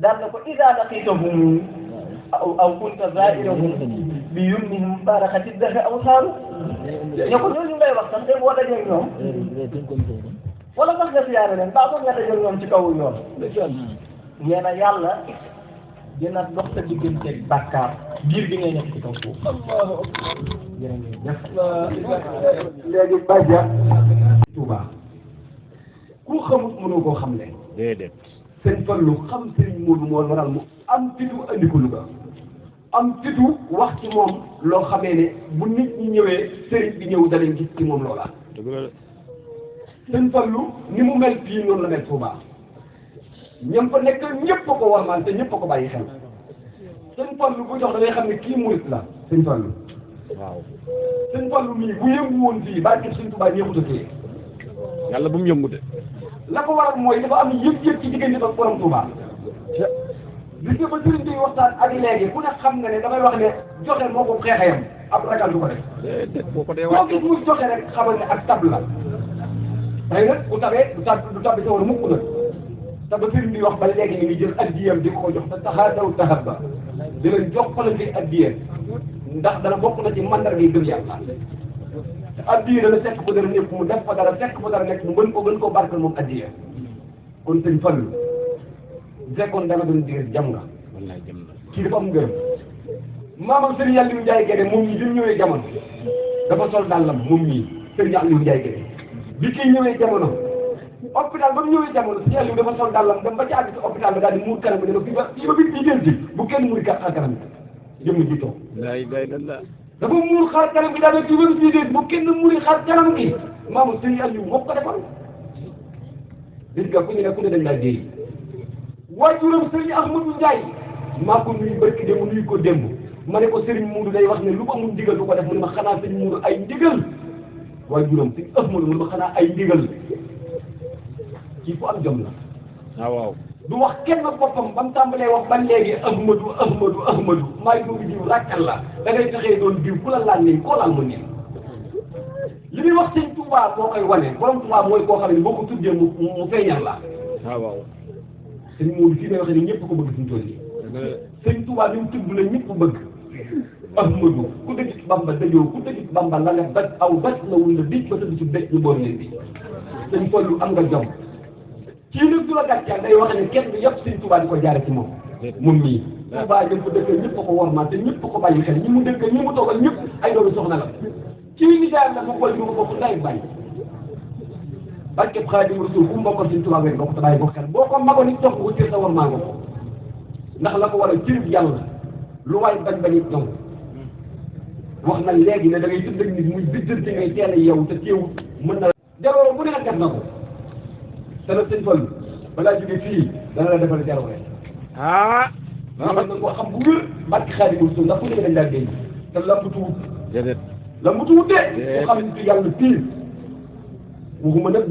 daan na ko idaa laqitahum aw kunta zaa'irahum bi yumnihim barakati dafe aw saaru ñoo ko ñooñu ngay wax sax de boo dajee ñoom wala sax nga siyaare leen baa sax nga dajee ñoom ci kaw yoon nee na yàlla dina dox sa digganteeg bàkkaar biir bi ngay nekk ci kaw suuf jërëjëf léegi Badja Touba ku xamut mënoo koo xam leen déedéet sëñ Fallu xam sëñ Moodu moo waral mu am fitu andi ko Louga am fitu wax ci moom loo xamee ne bu nit ñi ñëwee sëriñ bi ñëw danañ gis ci moom loola sëñ Fallu ni mu mel fii noonu la mel Touba ñam fa nekk ñëpp a ko warmaan te ñëpp a ko bàyyi xel sëñ Fallu bu jox da ngay xam ne kii murit la sëñ Fallu waaw sëñ Fallu mii bu yëngu woon fii barke sëñ Touba ñeexut a téye yàlla bu mu yëngu de la ko waral mooy dafa am yëg-yëg ci diggante ak borom Touba gis nga ba sëriñ bi waxtaan ak léegi ku ne xam nga ne damay wax ne joxe moo ko xeexayam ab ragal du ko def boo gis muy joxe rek xamal ne ak tab la tey nag bu tabee du tab bi sa war a mukk nag te ba sëriñ bi wax ba léegi ñu ngi jël addiyam di ko jox te taxaadaw taxat ba di leen joxalante addiyam ndax dana bokk na ci mandarga yi gëm yàlla te addiya dana fekk ko dara nekk mu def fa dara fekk ko dara nekk mu mën koo barkal moom addiya kon sëñ Fallu bu fekkoon danga doon diir jam nga kii dafa am ngërëm maamam sëriñ Aliou Ndiaye Guède moom ñi bi ñëwee jamono dafa sol dàllam moom ñii sëriñ Aliou Ndiaye Guède bi kii ñëwee jamono hôpital ba mu ñëwee jamono sëriñ Aliou dafa sol dàllam dem ba ci àgg ci hôpital ba daal di muur kanam bi ne ko fii ba bi jël si bu kenn muur xar kanam bi jëmm ji toog dafa muur xar kanam bi daal di fii ba bi jël bu kenn muuri xar kanam gi maamam sëriñ Aliou moo ko defoon gis nga ku ñu ne ku ne dañ laa déey waajuram sëriñ Ahmadou Ndiaye maa ko nuyu barki démb nuyu ko démb ma ne ko sëriñ Muudu day wax ne lu ko mun ndigal du ko def mu ne ma xanaa sëriñ Muudu ay ndigal waajuram sëriñ Ahmadou mu ne ma xanaa ay ndigal kii fu am jom la waaw du wax kenn boppam ba mu tàmbalee wax ba léegi Ahmadou maay doomu diw ràkkal la da ngay fexee doon diw ku la laal nii koo laal ma nii li muy wax sëñ Touba moo koy wane borom Touba mooy koo xam ne boo ko tuddee mu feeñal la waaw sëñ Moodu fii may waxee ni ñëpp ko bëgg suñu tool yi sëñ Touba li mu tudd la ñëpp bëgg Ahmadou ku dëgg Bamba dajoo ku dëgg Bamba la nga daj aw daj la wul la dij ba tëdd ci dëj ñu boor leen bi sëñ Fallu am nga jom kii nag du la gàccal day wax ne kenn du yëpp sëñ Touba di ko jaare ci moom mii Touba ñëpp ko dëkk ñëpp ko wormaal te ñëpp ko bàyyi xel ñi mu dëkk ñi mu toogal ñëpp ay doomu soxna la ci nijaayam la bu koy ñu bokk nday bay barkeb Xaadimu Rasuul fu mu bokkal Sëñ Tuubaa ngay bokk te bàyyi ko xel boo ko magoon it jox ko cër sa war maa nga ko ndax la ko war a cërib yàlla lu waay bañ bañ it ñoom wax na léegi ne da ngay tëdd ak nit muy bijjante ngay teel a yeewu te teewul mën na jaroo bu ne nag def na ko te nag sëñ Fallu balaa jóge fii dana la defal jaroo rek loolu nag koo xam bu wér barke Xaadimu Rasuul ndax fu ne dañ laa génn te lambutu wut lambutu wut de ku xam nitu yàlla pire waxuma nag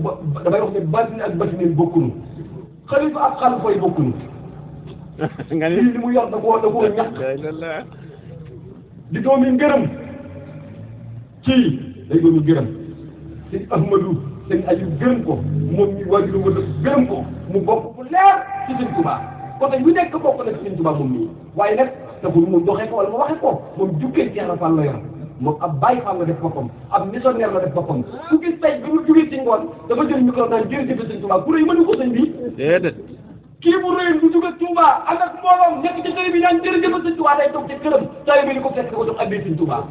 damay wax ne baatin ak batineen bokkunu xalifa ak xalifa yi bokkunu nga ni li mu yor da koo ñàkk di doomi ngërëm ci day doomi ngërëm sëñ Ahmadou sëñ Aliou gërëm ko moom mi waajur wa gërëm ko mu bokk bu leer ci Sëñ Tuubaa côté yu nekk bokk na ci Sëñ Tuubaa moom mii waaye nag taxul mu doxee ko wala mu waxee ko moom jukkee Cheikh Ibra Fall la yor moom ab Baye Fall la def boppam ab missionnaire la def boppam ku gis tey bi mu jugee ci ngoon dafa jël micro naan jërëjëf Sëñ Tuubaa ku rëy mënu ko sëñ bi déedéet kii bu rëy bu jóge Touba ànd ak mbooloom nekk ci télé bi ñaan jërëjëf Sëñ Tuubaa day toog ci këram télé bi di ko fekk ko jox abbee Sëñ Tuubaa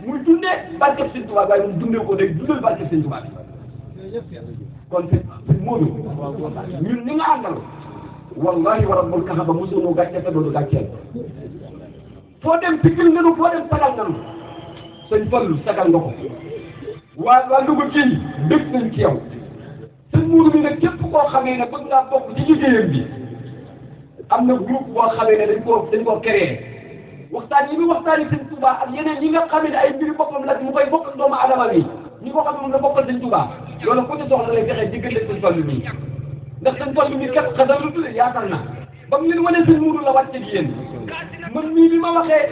muy dundee barkeb Sëñ Tuubaa waaye moom dundee ko day dundal barkeb Sëñ Tuubaa kon sëñ Modou ñun ñi nga àndal wallahi wa rabbul Kaaba mosunoo gàcce te doodu gàcceel foo dem pikkil nga nu foo dem sagal nga nu sëñ Fallu sagal nga ko waa Louga kii dëkk nañ ci yow sëñ Modou bi nag képp koo xamee ne bëgg ngaa bokk ci liggéeyam bi am na groupe boo xamee ne dañ koo créé waxtaan yi muy waxtaani Sëñ Tuubaa ak yeneen yi nga xamee ne ay mbiri boppam la mu koy bokk ak doomu adama bi ñi ko xam ne moom la bokkal Sëñ Tuubaa loolu ku ci soxla lay fexe diggante Sëñ Fallu bi ndax Sëñ Fallu bi kat xasal lu tudde yaakaar na ba mu leen wane Sëñ Modou la wàcce ak yéen man mii bi ma waxee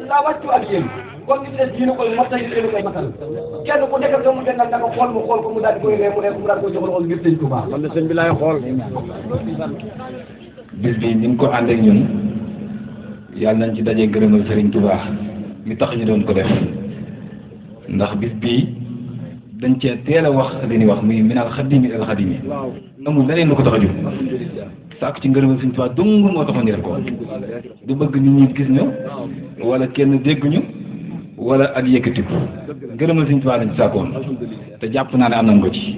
laa wàccu ak yéen kon li ci des yéen a koy matal yéen a koy matal kenn ku nekk da mu dendal da ko xool mu xool ko mu daal di koy ree mu nekk mu daal di koy jox loxo ngir Sëñ Tuubaa kon sëñ bi laay xool bis bi ni mu ko ànd ak ñun yàlla nañ ci daje gërëmal Serigne Touba mi tax ñu doon ko def ndax bis bii dañ cee teel a wax li ñuy wax muy minal xadimi al xadimi amul leneen lu ko tax a jóg sàkk ci ngërëmal Serigne Touba dong moo taxoon ñu def ko du bëgg nit ñi gis ñu wala kenn dégg ñu wala ak yëkkatiku ngërëmal Serigne Touba lañ ci sàkkoon te jàpp naa ne am nañ ko ci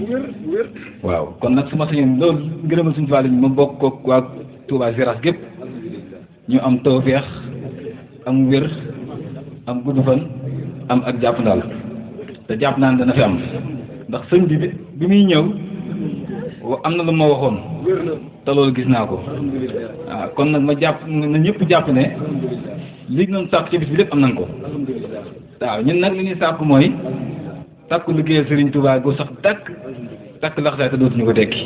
waaw kon nag su ma sañoon loolu ngërëmal Serigne Touba lañ ma bokk ko waa Touba Seras gépp ñu am tawfeex am wér am gudd fan am ak jàpp ndaal te jàpp naa ne dana fi am ndax sëñ bi muy ñëw am na lu ma waxoon te loolu gis naa ko waaw kon nag ma jàpp na ñëpp jàpp ne li ñu doon sàkk ci bis bi lépp am nañ ko waaw ñun nag li ñuy sàkk mooy sàkku liggéeyal Serigne Touba gu sax takk laxsaay te dootuñu ko tekki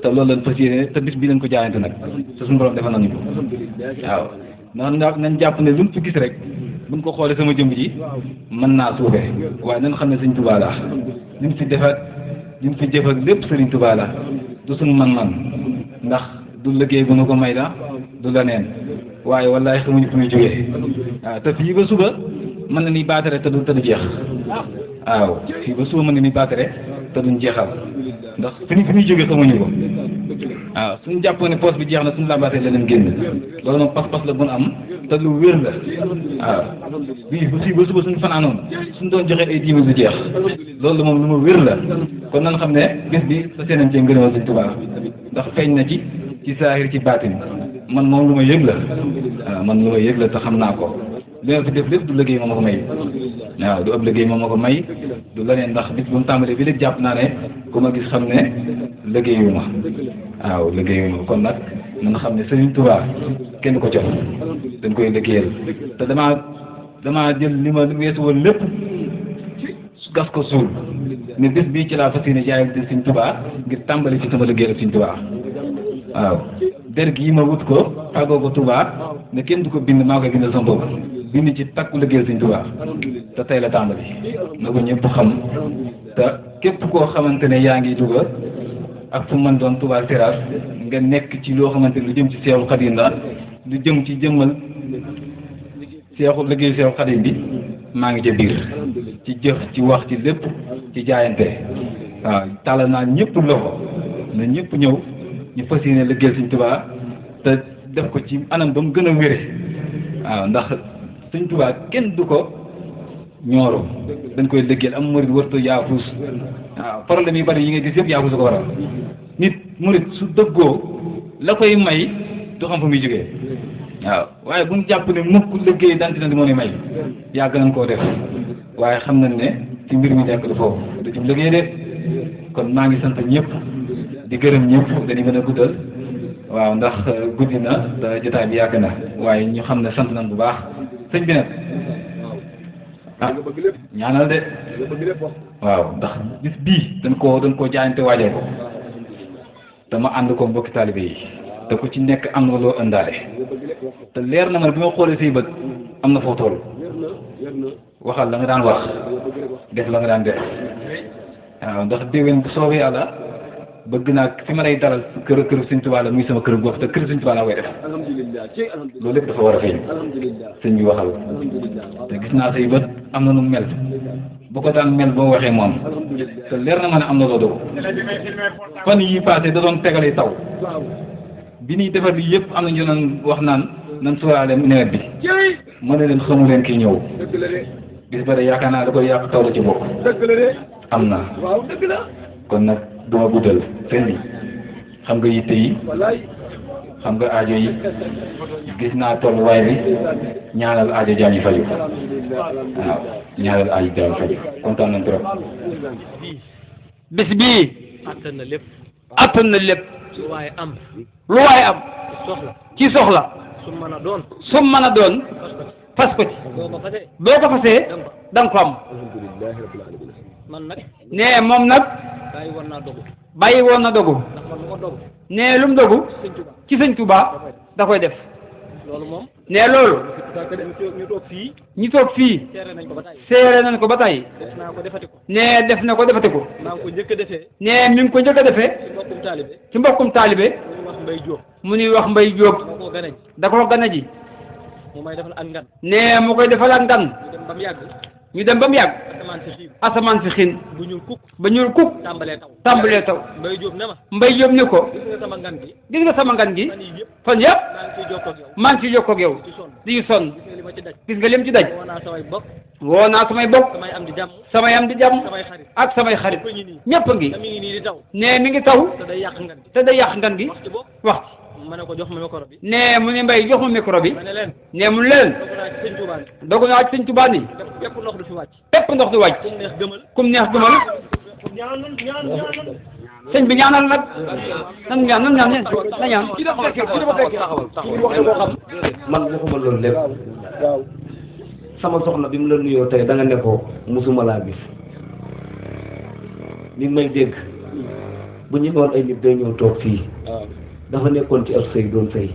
te loolu lañ fas yéene te bis bi lañ ko jaayante nag te suñu borom defal nañu ko waaw ndax nañ jàpp ne luñ fi gis rek buñ ko xoolee sama jëmb ji mën naa suufe waaye nañ xam ne Serigne Touba la li mu fi defat li mu fi jëf ak lépp Serigne Touba la du suñu man-man ndax du liggéey bu nu ko may la du la neen waaye wallaay xamuñu fu muy jógee waaw te fii ba suba mën na ni baatare te du jeex waaw fii ba suba mën na ni baatare te duñ jeexal ndax fi muy jógee xamuñu ko waaw suñu jàppoon ne poste bi jeex na suñu lambaatee leneen génn loolu moom pas-pas la bu nu am te lu wér la waaw bii fii ba suba suñu fanaanoon suñu doon joxe ay diiwal du jeex loolu moom lu ma wér la kon nan xam ne bis bi sa seenam cee ngërëmal Sëñ Tuubaa ndax feeñ na ci saahir ci baatin man moom lu ma yëg la waaw man lu ma yëg la te xam naa ko li nga fi def lépp du liggéey moom ma ko may waaw du ab liggéey moom ma ko may du leneen ndax bis bu mu tàmbalee bi léegi jàpp naa ne ku ma gis xam ne liggéeyu ma waaw liggéeyu ma kon nag man xam ne Serigne Touba kenn ko jox dañ koy liggéeyal te damaa jël li ma weesu woon lépp gas ko suul ne bis bii ci laa fas yéene jaayal Serigne Touba ngir tàmbali ci sama liggéeyal Serigne Touba waaw der gi ma wut ko fàggoo ko Touba ne kenn du ko bind maa koy bindal sama bopp bind ci takku liggéeyal Serigne Touba te tey la tàmbali na ko ñëpp xam te képp koo xamante ne yaa ngi Louga ak fu mën doon Touba Seras nga nekk ci loo xamante ne lu jëm ci Seexul Xadim la lu jëm ci jëmmal liggéeyu Seexul Xadim bi maa ngi ca biir ci jëf ci wax ci lépp ci jaayante waaw tàllal naa ñëpp loxo na ñëpp ñëw ñu fas yéene liggéeyal Sëñ Touba te def ko ci anam ba mu gën a wére waaw ndax Sëñ Touba kenn du ko ñooro dañ koy liggéeyal am murit wërtu yaafus waaw problème yu bari yi nga gis yëpp yaafus ko waral nit murit su dëggoo la koy may du xam fa muy jógee waaw waaye bu ñu jàpp ne mukk liggéey daan dina di moo ni may yàgg nañ koo def waaye xam nañ ne ci mbir mi nekk du foofu du ci liggéey de kon maa ngi sant ñëpp di gërëm ñëpp dañuy mën a guddal waaw ndax guddi na da jotaay bi yàgg na waaye ñu xam ne sant nañ bu baax sëñ bi nag ah ñaanal de waaw ndax bis bii dañ koo jaayante waajal ko dama ànd ko mbokki taalibe yi te ku ci nekk am na loo ëndaale te leer na ma bi ma xoolee say bët am na foo toll waxal la nga daan wax def la nga daan def waaw ndax déwén bu soobee yàlla bëgg naa fi ma lay dalal kër Sëñ Tuubaa la muy sama kër gox te kër Sëñ Tuubaa laa koy def loolu lépp dafa war a feeñ sëñ bi waxal te gis naa say bët am na nu mel bu ko daan mel boo waxee moom te leer na ma ne am na loo dogu fan yi passé da doon tegale taw bi ñuy defar bi yëpp am na ñu doon wax naan nan sóoraale nawet bi ma ne leen xamu leen kii ñëw bis ba de yaakaar naa da koy yàq taw la ci bokk am na kon nag duma guddal sëñ bi xam nga yitte yi xam nga aajo yi gis naa tolluwaay bi ñaanal aajo jaam yi faju waaw ñaanal aajo jaam yi faju kontaan nañ trop bis bii attan na lépp lu waaye am ci soxla su mën a doon fas ko ci boo ko fasee da nga ko am nee moom nag bàyyi woon na dogu nee lu mu dogu ci Sëñ Tuubaa da koy def nee loolu ñu toog fii seere nañ ko ba tey nee def na ko defati ko nee mi ngi ko njëkk a defee ci mbokkum taalibe mu ñuy wax Mbay Jóob da ko gana ji nee mu koy defal ak ngan ñu dem ba mu yàgg asamaan si xiin ba ñuul kuk tàmbalee taw Mbay Jóob ne ko gis nga sama ngan gi fan yëpp maa ngi ciy jokkoo ak yow di sonn gis nga lim ci daj woo naa samay bokk samay am di jàmm ak samay xarit ñëpp a ngi nee mi ngi taw te day yàq ngan gi waxtu nee mu ne Mbay jox ma micro bi nee mu leen dogu naa ci Sëñ Tuubaa ni bépp ndox du wàcc kum neex gëmal sëñ bi ñaanal nag nan ñaan na ñaan ci dafa fekke man waxuma loolu lépp sama soxna bi mu la nuyoo tey da nga ne ko musuma laa gis ni may dégg bu ñu woon ay nit day ñëw toog fii dafa nekkoon ci ab sëy doon sëy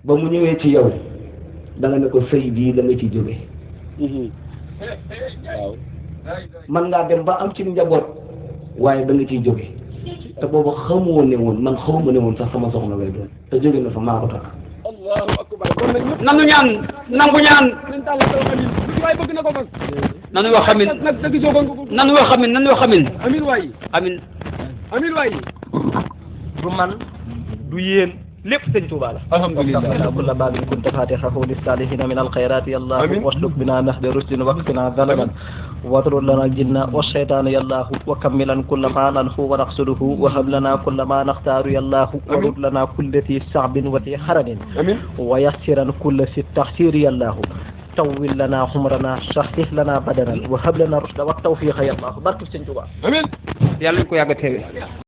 ba mu ñëwee ci yow da nga ne ko sëy bii da nga ci jóge man ngaa dem ba am ci njaboot waaye da nga ciy jóge te boobu xamoo ne woon man xawma ne woon sax sama soxna lay doon te jóge na fa maa ko tax nanu ñaan nangu ñaan nanu wax amin nanu wax amin nanu wax amin amin waay du man du yéen lépp Sëñ Tuubaa la alhamdulillah kulla babin kunta fatihahu lissalihina min alkhayrati yallahu wasluk bina nahda rusdin waqtina zalaman واطرد لنا الجن والشيطان يا الله وكملا كل ما ننحو ونقصده وهب لنا كل ما نختار يا الله ورد لنا كل ذي صعب وذي حرج ويسرا كل ذي التحسير يا الله طول لنا عمرنا صحح لنا بدنا وهب لنا الرشد والتوفيق يا الله بارك في Sëñ Tuubaa امين يالله كو ياغا تيوي